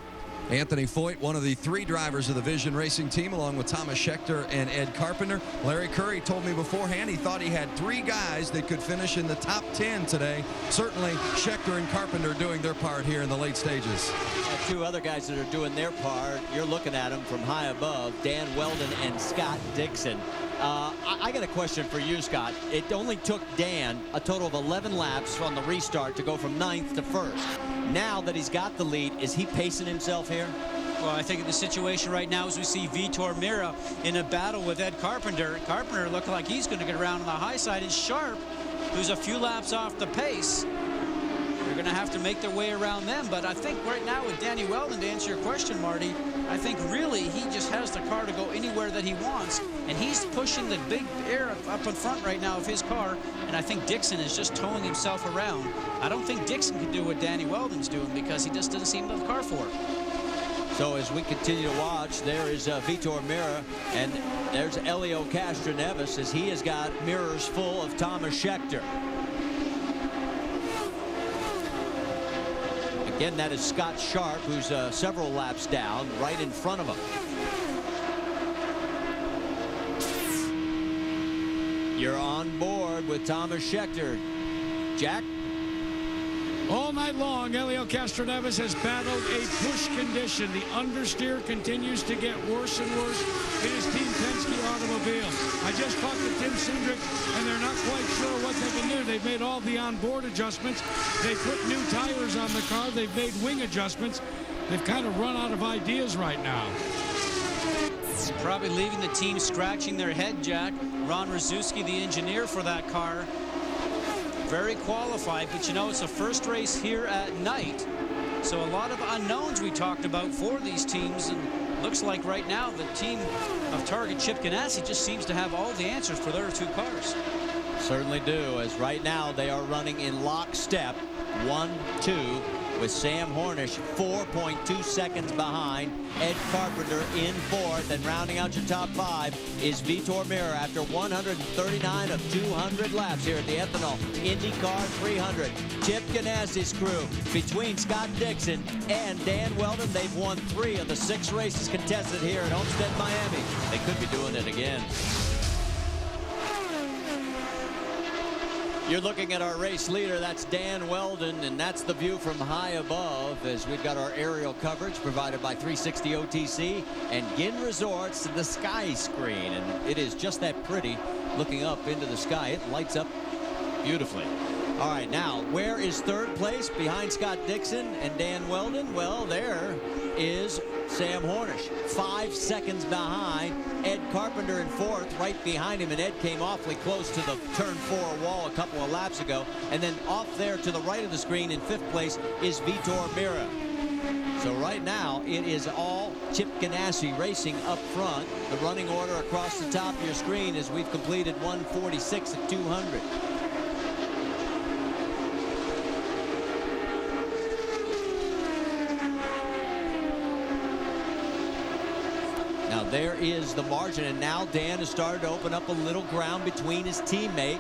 Anthony Foyt, one of the 3 drivers of the Vision Racing team, along with Thomas Schechter and Ed Carpenter. Larry Curry told me beforehand he thought he had 3 guys that could finish in the top 10 today. Certainly, Schechter and Carpenter doing their part here in the late stages. 2 other guys that are doing their part. You're looking at them from high above, Dan Weldon and Scott Dixon. I got a question for you, Scott. It only took Dan a total of 11 laps on the restart to go from 9th to 1st. Now that he's got the lead, is he pacing himself here? Well, I think in the situation right now, as we see Vitor Mira in a battle with Ed Carpenter. Carpenter looking like he's going to get around on the high side. And Sharp, who's a few laps off the pace, they're going to have to make their way around them. But I think right now with Danny Weldon, to answer your question, Marty, I think really he just has the car to go anywhere that he wants. And he's pushing the big air up in front right now of his car. And I think Dixon is just towing himself around. I don't think Dixon can do what Danny Weldon's doing, because he just doesn't seem to have the car for it. So as we continue to watch, there is Vitor Meira, and there's Elio Castroneves as he has got mirrors full of Thomas Scheckter. Again, that is Scott Sharp, who's several laps down, right in front of him. You're on board with Thomas Scheckter. Jack? All night long, Elio Castroneves has battled a push condition. The understeer continues to get worse and worse in his Team Penske automobile. I just talked to Tim Cindric, and they're not quite sure what they can do. They've made all the onboard adjustments. They put new tires on the car. They've made wing adjustments. They've kind of run out of ideas right now. Probably leaving the team scratching their head, Jack. Ron Rzuski, the engineer for that car, very qualified, but you know, it's the first race here at night, so a lot of unknowns we talked about for these teams, and looks like right now the team of Target Chip Ganassi just seems to have all the answers for their two cars. Certainly do, as right now they are running in lockstep, 1-2, with Sam Hornish 4.2 seconds behind. Ed Carpenter in fourth, and rounding out your top five is Vitor Meira after 139 of 200 laps here at the Ethanol IndyCar 300. Chip Ganassi's crew, between Scott Dixon and Dan Weldon, they've won 3 of the 6 races contested here at Homestead-Miami. They could be doing it again. You're looking at our race leader, that's Dan Weldon, and that's the view from high above as we've got our aerial coverage provided by 360 OTC and Ginn Resorts, the sky screen, and it is just that pretty looking up into the sky. It lights up beautifully. All right, now, where is third place behind Scott Dixon and Dan Weldon? Well, there is Sam Hornish, 5 seconds behind. Ed Carpenter in fourth, right behind him, and Ed came awfully close to the turn 4 wall a couple of laps ago. And then off there to the right of the screen in 5th place is Vitor Meira. So right now it is all Chip Ganassi racing up front. The running order across the top of your screen as we've completed 146 at 200. Now there is the margin, and now Dan has started to open up a little ground between his teammate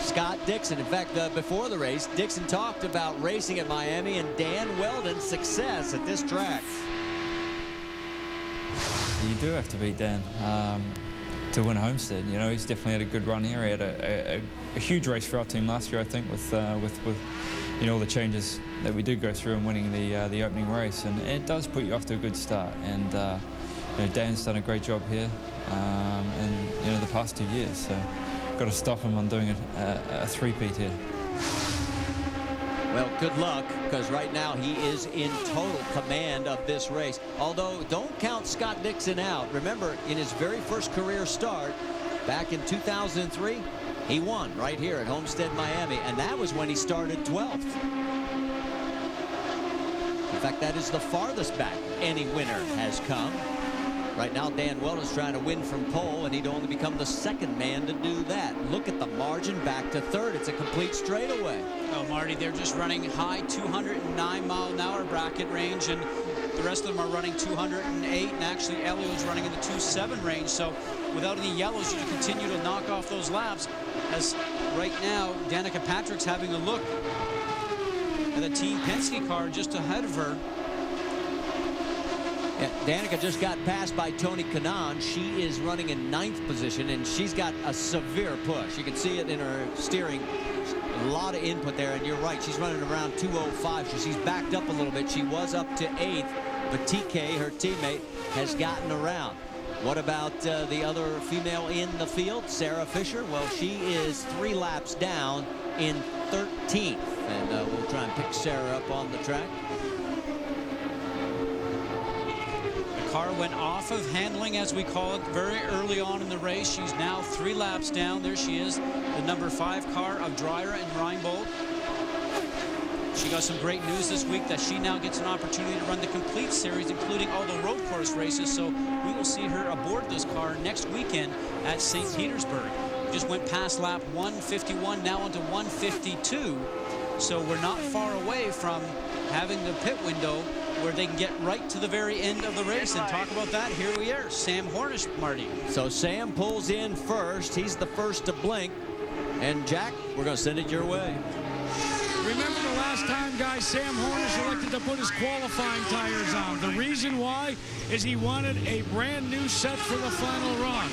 Scott Dixon. In fact, before the race, Dixon talked about racing at Miami and Dan Weldon's success at this track. You do have to beat Dan to win Homestead. You know, he's definitely had a good run here. He had a huge race for our team last year, I think, with you know, all the changes that we did go through and winning the opening race, and it does put you off to a good start. And you know, Dan's done a great job here, and you know, the past 2 years. So got to stop him on doing a three-peat here. Well, good luck, because right now he is in total command of this race. Although, don't count Scott Dixon out. Remember, in his very first career start, back in 2003, he won right here at Homestead-Miami, and that was when he started 12th. In fact, that is the farthest back any winner has come. Right now, Dan Weldon's trying to win from pole, and he'd only become the second man to do that. Look at the margin back to third. It's a complete straightaway. Oh, Marty, they're just running high 209-mile-an-hour bracket range, and the rest of them are running 208, and actually Elio's running in the 2.7 range. So without any yellows, you continue to knock off those laps. As right now, Danica Patrick's having a look at the Team Penske car just ahead of her. Yeah, Danica just got passed by Tony Kanaan. She is running in 9th position, and she's got a severe push. You can see it in her steering. A lot of input there, and you're right. She's running around 205, so she's backed up a little bit. She was up to 8th, but TK, her teammate, has gotten around. What about the other female in the field, Sarah Fisher? Well, she is 3 laps down in 13th, and we'll try and pick Sarah up on the track. Car went off of handling, as we call it, very early on in the race. She's now 3 laps down. There she is, the number 5 car of Dreyer and Reinbold. She got some great news this week that she now gets an opportunity to run the complete series, including all the road course races. So we will see her aboard this car next weekend at St. Petersburg. We just went past lap 151, now onto 152. So we're not far away from having the pit window where they can get right to the very end of the race. And talk about that, here we are, Sam Hornish, Marty. So Sam pulls in first. He's the first to blink. And Jack, we're going to send it your way. Remember the last time, guys, Sam Hornish elected to put his qualifying tires on. The reason why is he wanted a brand new set for the final run.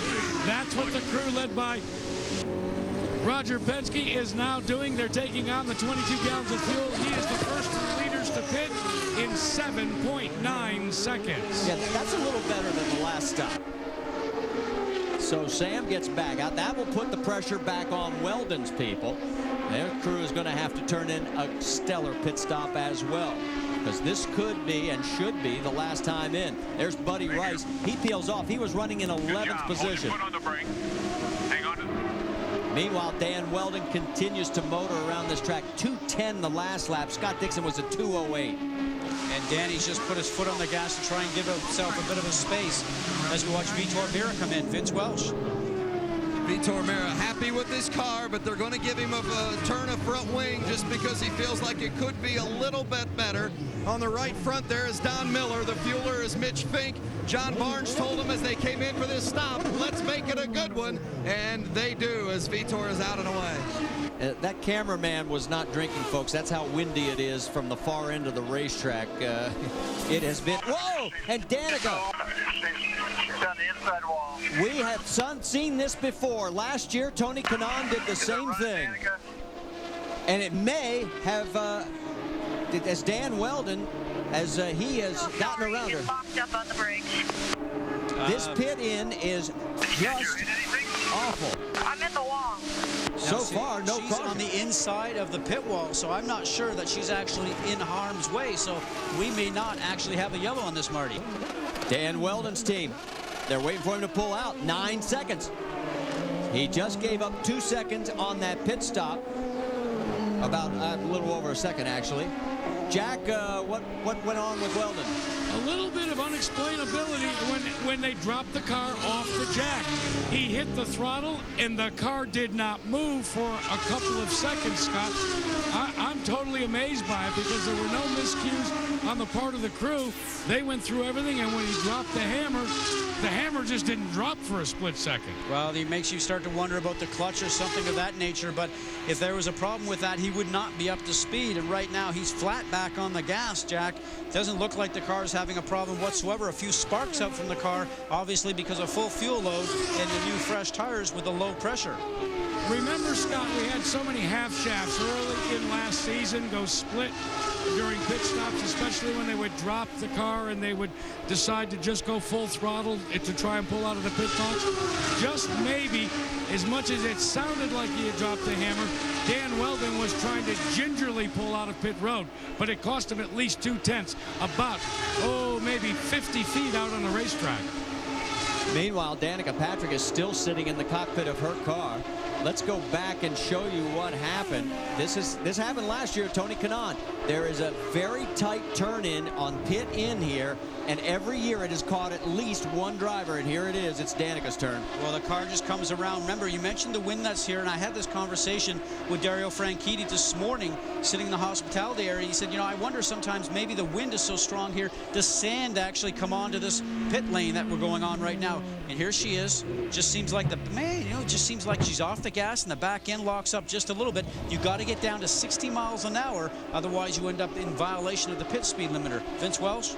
That's what the crew led by Roger Penske is now doing. They're taking on the 22 gallons of fuel. He is the first of the leaders to pit in 7.9 seconds. Yeah, that's a little better than the last stop. So Sam gets back out. That will put the pressure back on Weldon's people. Their crew is going to have to turn in a stellar pit stop as well, because this could be and should be the last time in. There's Buddy Rice. He peels off. He was running in 11th position. Hold your foot on the brake. Hang on to Meanwhile, Dan Weldon continues to motor around this track. 2:10 the last lap. Scott Dixon was at 2:08. And Danny's just put his foot on the gas to try and give himself a bit of a space as we watch Vitor Vera come in. Vince Welch. Vitor Vera happy with this car, but they're going to give him a turn of front wing just because he feels like it could be a little bit better. On the right front there is Don Miller. The fueler is Mitch Fink. John Barnes told him as they came in for this stop, let's make it a good one. And they do as Vitor is out and away. That cameraman was not drinking, folks. That's how windy it is from the far end of the racetrack. It has been... Whoa! And Danica. Down the inside wall. We have seen this before. Last year, Tony Kanaan did the same thing. And it may have, as Dan Weldon, as he has gotten around her. Locked up on the brakes. This pit in is just awful. I'm in the wall. So far, no she's caution. on the inside of the pit wall, so I'm not sure that she's actually in harm's way. So we may not actually have a yellow on this, Marty. Dan Weldon's team. They're waiting for him to pull out. 9 seconds. He just gave up 2 seconds on that pit stop. About a little over a second, actually. Jack, what went on with Weldon? A little bit of unexplainability when they dropped the car off the jack. He hit the throttle and the car did not move for a couple of seconds, Scott. I'm totally amazed by it because there were no miscues on the part of the crew. They went through everything, and when he dropped the hammer just didn't drop for a split second. Well, it makes you start to wonder about the clutch or something of that nature, but if there was a problem with that, he would not be up to speed, and right now he's flat back on the gas, Jack. Doesn't look like the car is having a problem whatsoever. A few sparks out from the car, obviously because of full fuel load and the new fresh tires with the low pressure. Remember, Scott, we had so many half shafts early in last season go split during pit stops, especially when they would drop the car and they would decide to just go full throttle to try and pull out of the pit box. Just maybe, as much as it sounded like he had dropped the hammer, Dan Weldon was trying to gingerly pull out of pit road, but it cost him at least 2/10, about, maybe 50 feet out on the racetrack. Meanwhile, Danica Patrick is still sitting in the cockpit of her car. Let's go back and show you what happened. This happened last year at Tony Kanaan. There is a very tight turn-in on pit in here, and every year it has caught at least one driver, and here it is. It's Danica's turn. Well, the car just comes around. Remember, you mentioned the wind that's here, and I had this conversation with Dario Franchitti this morning, sitting in the hospitality area. He said, I wonder sometimes maybe the wind is so strong here, does sand actually come onto this pit lane that we're going on right now? And here she is. Just seems like it just seems like she's off the gas and the back end locks up just a little bit. You got to get down to 60 miles an hour, otherwise you end up in violation of the pit speed limiter. Vince Welsh?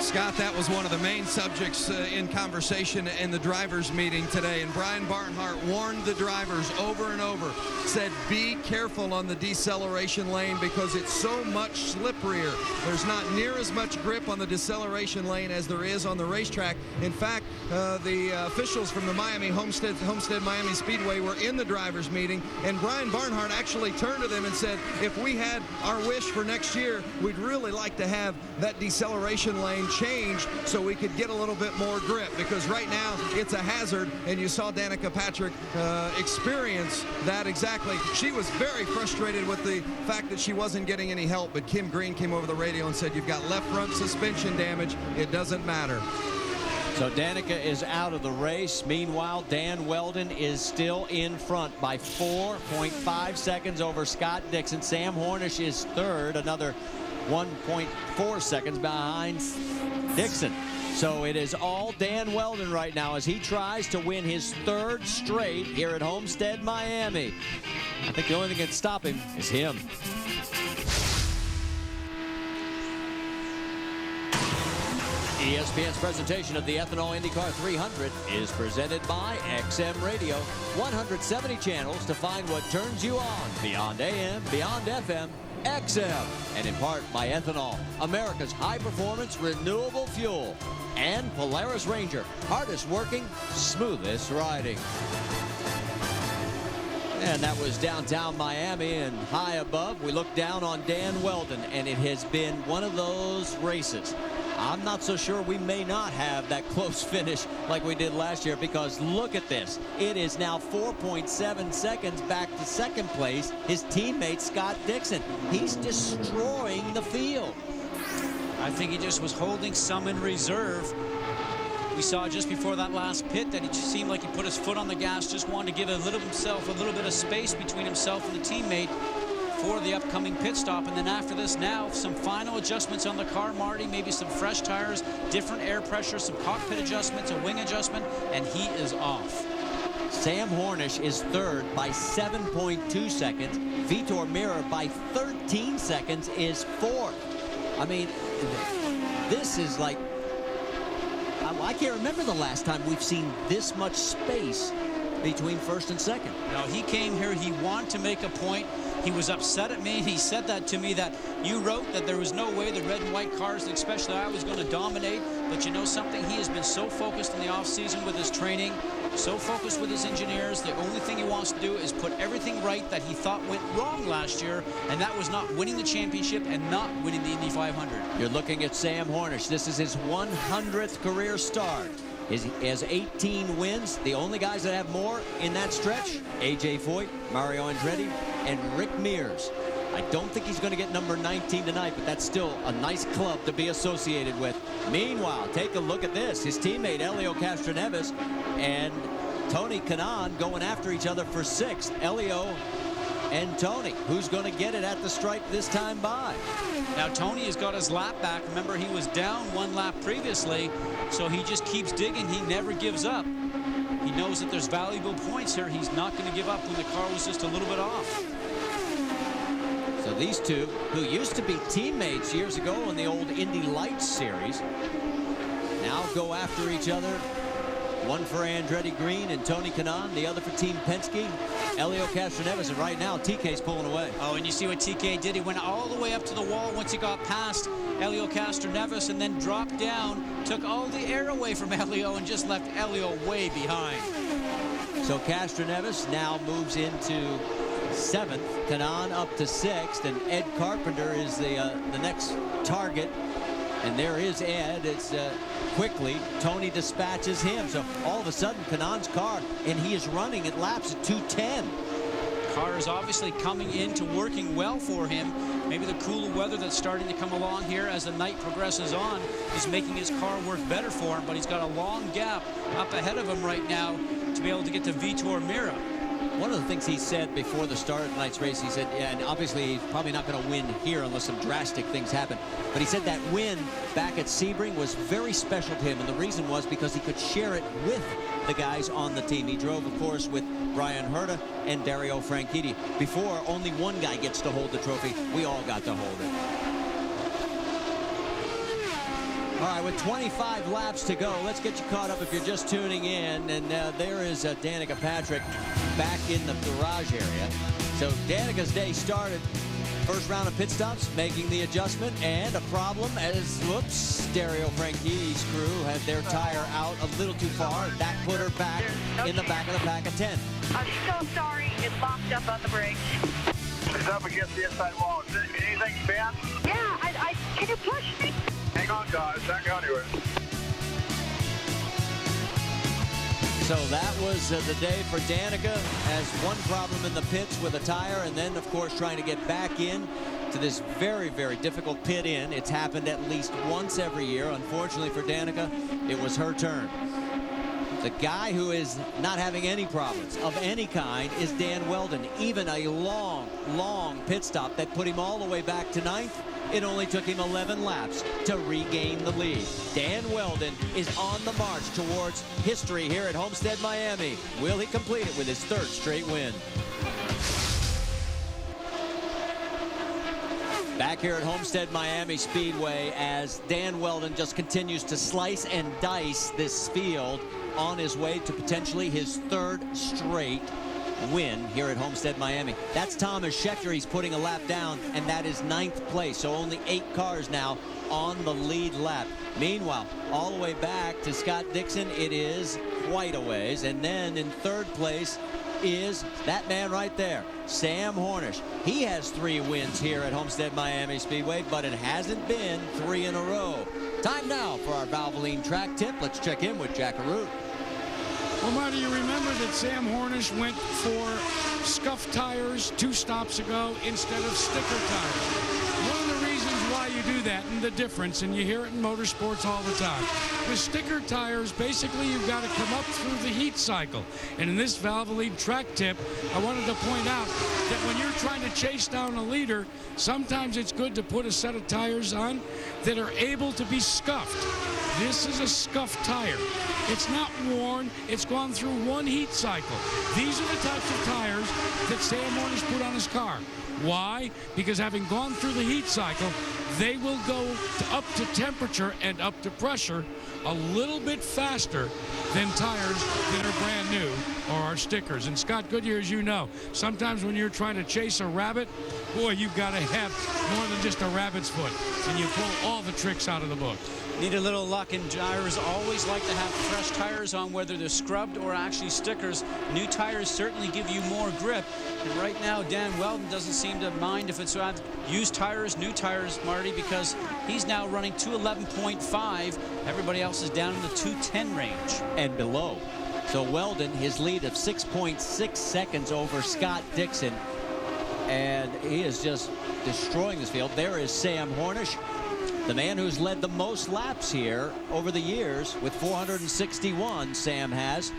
Scott, that was one of the main subjects in conversation in the drivers' meeting today. And Brian Barnhart warned the drivers over and over, said, be careful on the deceleration lane because it's so much slipperier. There's not near as much grip on the deceleration lane as there is on the racetrack. In fact, the officials from the Homestead-Miami Speedway were in the drivers' meeting, and Brian Barnhart actually turned to them and said, if we had our wish for next year, we'd really like to have that deceleration lane changed so we could get a little bit more grip, because right now it's a hazard, and you saw Danica Patrick experience that exactly. She was very frustrated with the fact that she wasn't getting any help, but Kim Green came over the radio and said, you've got left front suspension damage, it doesn't matter. So Danica is out of the race. Meanwhile, Dan Weldon is still in front by 4.5 seconds over Scott Dixon. Sam Hornish is third, another 1.4 seconds behind Dixon. So it is all Dan Weldon right now as he tries to win his 3rd straight here at Homestead-Miami. I think the only thing that can stop him is him. ESPN's presentation of the Ethanol IndyCar 300 is presented by XM Radio. 170 channels to find what turns you on. Beyond AM, beyond FM, XM. And in part by Ethanol, America's high-performance renewable fuel. And Polaris Ranger, hardest working, smoothest riding. And that was downtown Miami, and high above, we look down on Dan Weldon, and it has been one of those races. I'm not so sure we may not have that close finish like we did last year, because look at this. It is now 4.7 seconds back to 2nd place. His teammate, Scott Dixon. He's destroying the field. I think he just was holding some in reserve. We saw just before that last pit that it seemed like he put his foot on the gas, just wanted to give himself a little bit of space between himself and the teammate for the upcoming pit stop. And then after this, now some final adjustments on the car, Marty, maybe some fresh tires, different air pressure, some cockpit adjustments, a wing adjustment, and he is off. Sam Hornish is 3rd by 7.2 seconds. Vitor Mirror by 13 seconds is 4th. I mean, this is like, I can't remember the last time we've seen this much space between 1st and 2nd. No, he came here, he wanted to make a point. He was upset at me. He said that to me, that you wrote that there was no way the red and white cars, especially I, was going to dominate. But you know something? He has been so focused in the offseason with his training, so focused with his engineers. The only thing he wants to do is put everything right that he thought went wrong last year, and that was not winning the championship and not winning the Indy 500. You're looking at Sam Hornish. This is his 100th career start. He has 18 wins. The only guys that have more in that stretch, A.J. Foyt, Mario Andretti, and Rick Mears. I don't think he's going to get number 19 tonight, but that's still a nice club to be associated with. Meanwhile, take a look at this. His teammate, Helio Castroneves, and Tony Kanaan going after each other for 6th. Helio and Tony, who's going to get it at the stripe this time by? Now, Tony has got his lap back. Remember, he was down 1 lap previously, so he just keeps digging. He never gives up. He knows that there's valuable points here. He's not going to give up when the car was just a little bit off. So these two, who used to be teammates years ago in the old Indy Lights series, now go after each other. One for Andretti Green and Tony Kanaan, the other for Team Penske, Helio Castroneves, and right now TK's pulling away. Oh, and you see what TK did? He went all the way up to the wall once he got past Helio Castroneves and then dropped down, took all the air away from Helio and just left Helio way behind. So Castroneves now moves into 7th, Kanaan up to 6th, and Ed Carpenter is the next target. And there is Ed. It's quickly. Tony dispatches him. So all of a sudden, Kanaan's car, and he is running at laps at 2:10. Car is obviously coming into working well for him. Maybe the cooler weather that's starting to come along here as the night progresses on is making his car work better for him. But he's got a long gap up ahead of him right now to be able to get to Vitor Mirra. One of the things he said before the start of tonight's race, he said, yeah, and obviously he's probably not going to win here unless some drastic things happen, but he said that win back at Sebring was very special to him, and the reason was because he could share it with the guys on the team. He drove, of course, with Brian Herta and Dario Franchitti. Before, only one guy gets to hold the trophy. We all got to hold it. All right, with 25 laps to go, let's get you caught up if you're just tuning in. And there is Danica Patrick back in the garage area. So Danica's day started. First round of pit stops, making the adjustment, and a problem as, whoops, Dario Franchitti's crew had their tire out a little too far. That put her back in the back of the pack of 10. I'm so sorry, it locked up on the brakes. It's up against the inside wall. Is anything bent? Yeah, can you push me? Hang on, guys. Hang on anywhere. So that was the day for Danica, as one problem in the pits with a tire, and then, of course, trying to get back in to this very, very difficult pit in. It's happened at least once every year. Unfortunately for Danica, it was her turn. The guy who is not having any problems of any kind is Dan Weldon. Even a long, long pit stop that put him all the way back to 9th It only took him 11 laps to regain the lead. Dan Weldon is on the march towards history here at Homestead-Miami. Will he complete it with his 3rd straight win? Back here at Homestead-Miami Speedway as Dan Weldon just continues to slice and dice this field on his way to potentially his 3rd straight win here at Homestead-Miami. That's Thomas Scheckter. He's putting a lap down, and that is 9th place. So only 8 cars now on the lead lap. Meanwhile, all the way back to Scott Dixon, it is quite a ways. And then in 3rd place is that man right there, Sam Hornish. He has 3 wins here at Homestead-Miami Speedway, but it hasn't been 3 in a row. Time now for our Valvoline track tip. Let's check in with Jack Arute. Well, Marty, you remember that Sam Hornish went for scuffed tires 2 stops ago instead of sticker tires. One of the reasons why you do that and the difference, and you hear it in motorsports all the time, with sticker tires, basically you've got to come up through the heat cycle. And in this Valvoline track tip, I wanted to point out that when you're trying to chase down a leader, sometimes it's good to put a set of tires on that are able to be scuffed. This is a scuffed tire. It's not worn. It's gone through 1 heat cycle. These are the types of tires that Sam Hornish put on his car. Why? Because having gone through the heat cycle, they will go up to temperature and up to pressure a little bit faster than tires that are brand new or are stickers. And Scott Goodyear, as you know, sometimes when you're trying to chase a rabbit, boy, you've got to have more than just a rabbit's foot. And you pull all the tricks out of the book. Need a little luck, and drivers always like to have fresh tires on, whether they're scrubbed or actually stickers. New tires certainly give you more grip. And right now, Dan Weldon doesn't seem to mind if it's used tires, new tires, Marty, because he's now running 211.5. Everybody else is down in the 210 range and below. So Weldon, his lead of 6.6 seconds over Scott Dixon. And he is just destroying this field. There is Sam Hornish, the man who's led the most laps here over the years with 461, Sam has.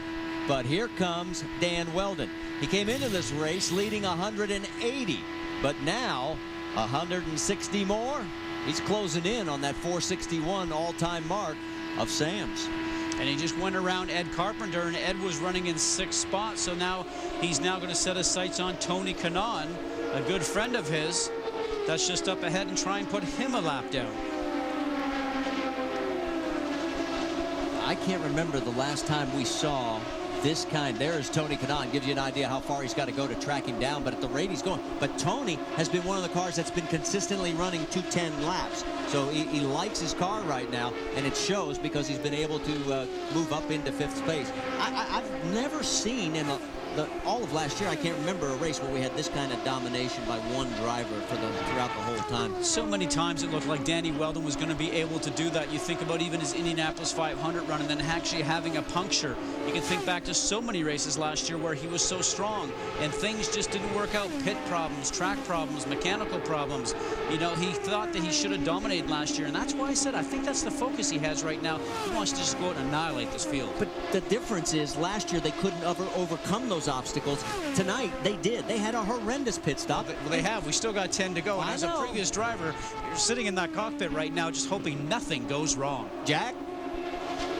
But here comes Dan Weldon. He came into this race leading 180, but now 160 more. He's closing in on that 461 all-time mark of Sam's. And he just went around Ed Carpenter, and Ed was running in 6th spot. So now he's going to set his sights on Tony Kanaan, a good friend of his, that's just up ahead, and try and put him a lap down. I can't remember the last time we saw this kind. There's Tony Kanaan. Gives you an idea how far he's got to go to track him down, but at the rate he's going. But Tony has been one of the cars that's been consistently running 210 laps. So he likes his car right now, and it shows because he's been able to move up into 5th place. I've never seen in all of last year, I can't remember a race where we had this kind of domination by one driver throughout the whole time. So many times it looked like Danny Weldon was going to be able to do that. You think about even his Indianapolis 500 run and then actually having a puncture. You can think back to so many races last year where he was so strong and things just didn't work out. Pit problems, track problems, mechanical problems. You know, he thought that he should have dominated last year, and that's why I said I think that's the focus he has right now. He wants to just go out and annihilate this field. But the difference is last year they couldn't ever overcome those obstacles. Tonight they did. They had a horrendous pit stop. Well, they have. We still got 10 to go. And as a previous driver, you're sitting in that cockpit right now just hoping nothing goes wrong. Jack?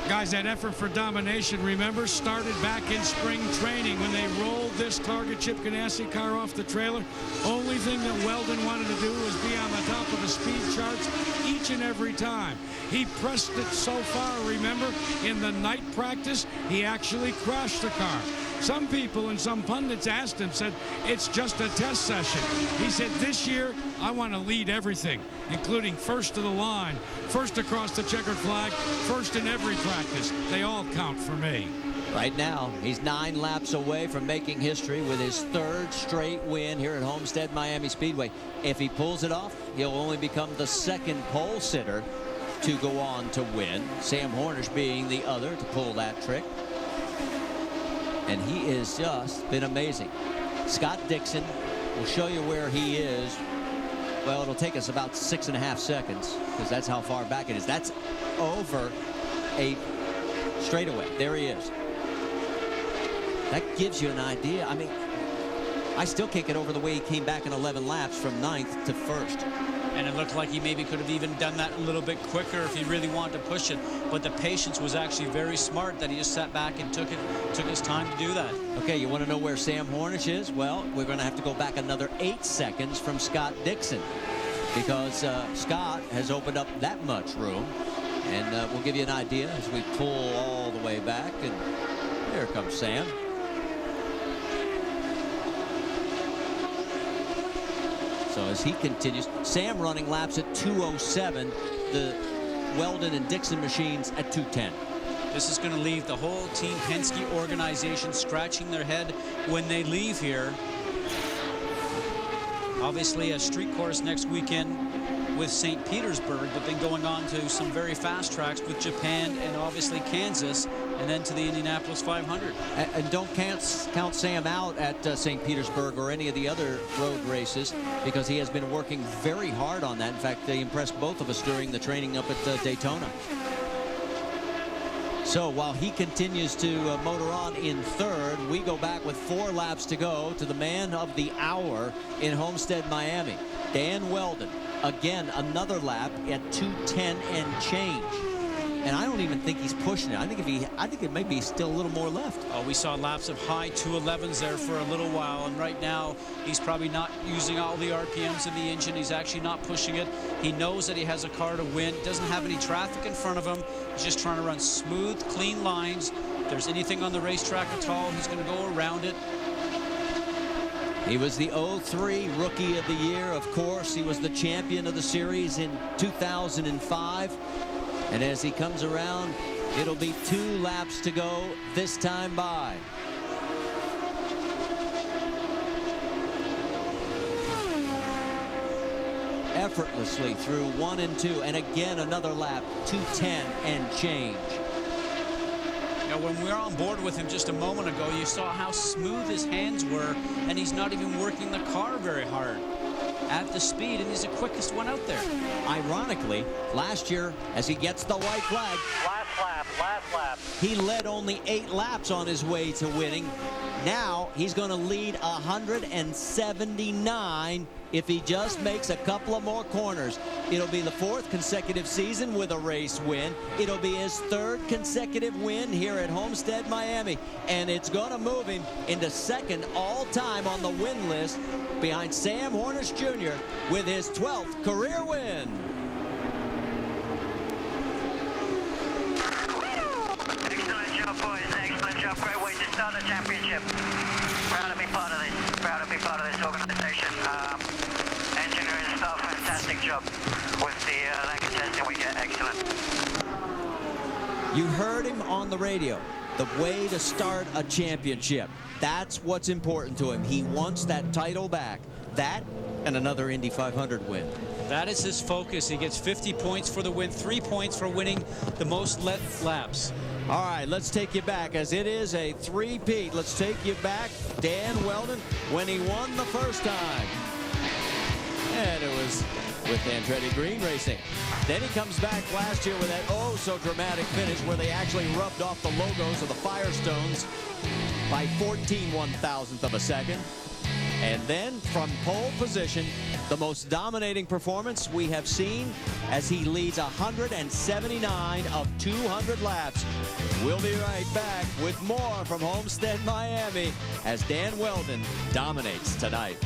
Guys, that effort for domination, remember, started back in spring training when they rolled this Target Chip Ganassi car off the trailer. Only thing that Weldon wanted to do was be on the top of the speed charts each and every time. He pressed it so far, remember, in the night practice, he actually crashed the car. Some people and some pundits asked him, said, it's just a test session. He said, this year, I want to lead everything, including first to the line, first across the checkered flag, first in every practice. They all count for me. Right now, he's 9 laps away from making history with his 3rd straight win here at Homestead-Miami Speedway. If he pulls it off, he'll only become the 2nd pole sitter to go on to win. Sam Hornish being the other to pull that trick. And he has just been amazing. Scott Dixon will show you where he is. Well, it'll take us about 6.5 seconds because that's how far back it is. That's over a straightaway. There he is. That gives you an idea. I mean, I still can't get over the way he came back in 11 laps from 9th to 1st. And it looked like he maybe could have even done that a little bit quicker if he really wanted to push it. But the patience was actually very smart that he just sat back and took his time to do that. Okay, you want to know where Sam Hornish is? Well, we're going to have to go back another 8 seconds from Scott Dixon, because Scott has opened up that much room. And we'll give you an idea as we pull all the way back. And there comes Sam. So as he continues, Sam running laps at 2:07, the Weldon and Dixon machines at 2:10. This is going to leave the whole Team Penske organization scratching their head when they leave here. Obviously a street course next weekend with St. Petersburg, but then going on to some very fast tracks with Japan and obviously Kansas, and then to the Indianapolis 500. And don't count Sam out at St. Petersburg or any of the other road races, because he has been working very hard on that. In fact, they impressed both of us during the training up at Daytona. So while he continues to motor on in third, we go back with 4 laps to go to the man of the hour in Homestead-Miami, Dan Weldon. Again, another lap at 2:10 and change. And I don't even think he's pushing it. I think it may be still a little more left. Oh, we saw laps of high 211s there for a little while, and right now he's probably not using all the RPMs in the engine. He's actually not pushing it. He knows that he has a car to win. Doesn't have any traffic in front of him. He's just trying to run smooth, clean lines. If there's anything on the racetrack at all, he's going to go around it. He was the 03 Rookie of the Year, of course. He was the champion of the series in 2005. And as he comes around, it'll be 2 laps to go this time by. Effortlessly through 1 and 2, and again another lap, 2:10 and change. Now, when we were on board with him just a moment ago, you saw how smooth his hands were, and he's not even working the car very hard at the speed, and he's the quickest one out there. Ironically, last year, as he gets the white flag, Last lap. he led only 8 laps on his way to winning. Now he's going to lead 179 if he just makes a couple of more corners. It'll be the 4th consecutive season with a race win. It'll be his 3rd consecutive win here at Homestead-Miami, and it's going to move him into 2nd all-time on the win list behind Sam Hornish Jr. with his 12th career win. Excellent job, boys. Excellent job. Great way to start the championship. Proud to be part of this. Proud to be part of this organization. Engineering staff, fantastic job with the testing. We get excellent. You heard him on the radio. The way to start a championship. That's what's important to him. He wants that title back. That and another Indy 500 win. That is his focus. He gets 50 points for the win, 3 points for winning the most laps. All right, let's take you back, as it is a 3-peat. Let's take you back, Dan Weldon, when he won the first time. And it was with Andretti Green Racing. Then he comes back last year with that oh-so-dramatic finish where they actually rubbed off the logos of the Firestones by 14 1/1000th of a second. And then from pole position, the most dominating performance we have seen as he leads 179 of 200 laps. We'll be right back with more from Homestead-Miami as Dan Weldon dominates tonight.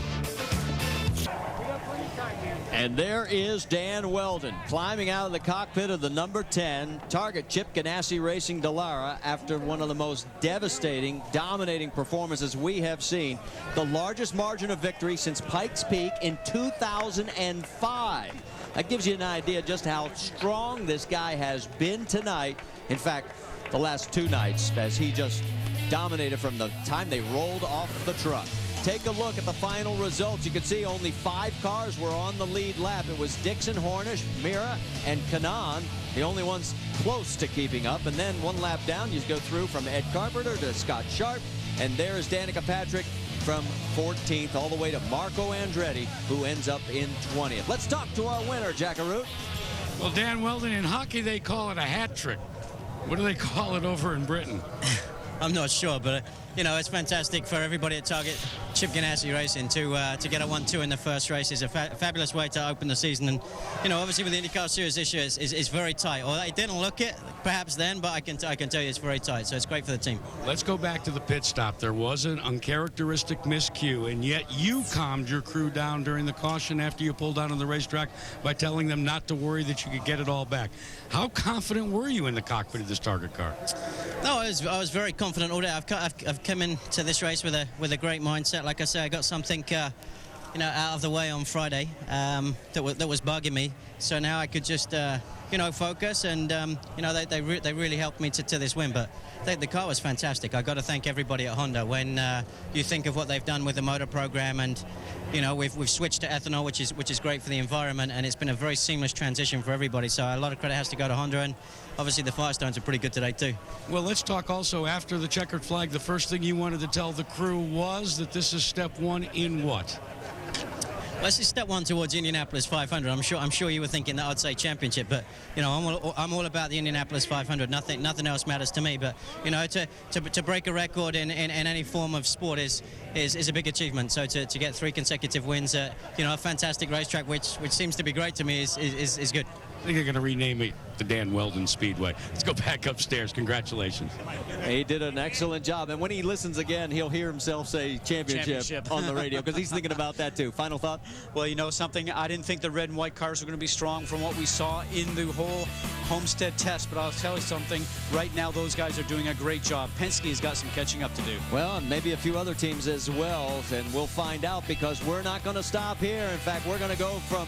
And there is Dan Weldon climbing out of the cockpit of the number 10 Target Chip Ganassi Racing Dallara after one of the most devastating, dominating performances we have seen. The largest margin of victory since Pikes Peak in 2005. That gives you an idea just how strong this guy has been tonight. In fact, the last 2 nights, as he just dominated from the time they rolled off the truck. Take a look at the final results. You can see only 5 cars were on the lead lap. It was Dixon, Hornish, Mira, and Kanaan, the only ones close to keeping up. And then 1 lap down, you go through from Ed Carpenter to Scott Sharp. And there's Danica Patrick from 14th all the way to Marco Andretti, who ends up in 20th. Let's talk to our winner, Jackaroo. Well, Dan Weldon, in hockey, they call it a hat trick. What do they call it over in Britain? I'm not sure, but, you know, it's fantastic for everybody at Target Chip Ganassi Racing to get a 1-2 in the first race is a fabulous way to open the season. And obviously with the IndyCar Series this year is very tight. Or it didn't look it perhaps then, but I can tell you it's very tight. So it's great for the team. Let's go back to the pit stop. There was an uncharacteristic miscue, and yet you calmed your crew down during the caution after you pulled out on the racetrack by telling them not to worry, that you could get it all back. How confident were you in the cockpit of this Target car? No, I was very confident all day. I've come into this race with a great mindset. Like I say, I got something out of the way on Friday that was bugging me. So now I could just focus, and they really helped me to this win. But the car was fantastic. I got to thank everybody at Honda. When you think of what they've done with the motor program, and we've switched to ethanol, which is great for the environment, and it's been a very seamless transition for everybody. So a lot of credit has to go to Honda, and obviously the Firestones are pretty good today too. Well, let's talk also after the checkered flag. The first thing you wanted to tell the crew was that this is step one in what? Well, this is step one towards Indianapolis 500. I'm sure you were thinking that I'd say championship, but I'm all about the Indianapolis 500. Nothing else matters to me. But to break a record in any form of sport is a big achievement. So to get 3 consecutive wins at a fantastic racetrack, which seems to be great to me, is good. I think they're going to rename it the Dan Weldon Speedway. Let's go back upstairs. Congratulations. He did an excellent job. And when he listens again, he'll hear himself say championship on the radio, because he's thinking about that too. Final thought? Well, something, I didn't think the red and white cars were going to be strong from what we saw in the whole Homestead test, but I'll tell you something, right now those guys are doing a great job. Penske's got some catching up to do. Well, and maybe a few other teams as well, and we'll find out, because we're not going to stop here. In fact, we're going to go from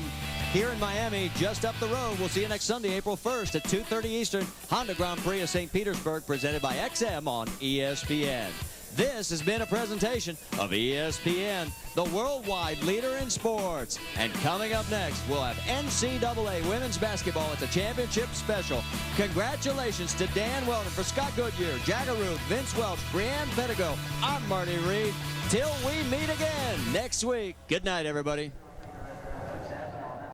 here in Miami, just up the road. We'll see you next Sunday, April 1st at 2:30 Eastern. Honda Grand Prix of St. Petersburg, presented by XM on ESPN. This has been a presentation of ESPN, the worldwide leader in sports. And coming up next, we'll have NCAA women's basketball at the championship special. Congratulations to Dan Weldon. For Scott Goodyear, Jagger Ruth, Vince Welch, Brianne Pedigo, I'm Marty Reed. Till we meet again next week. Good night, everybody.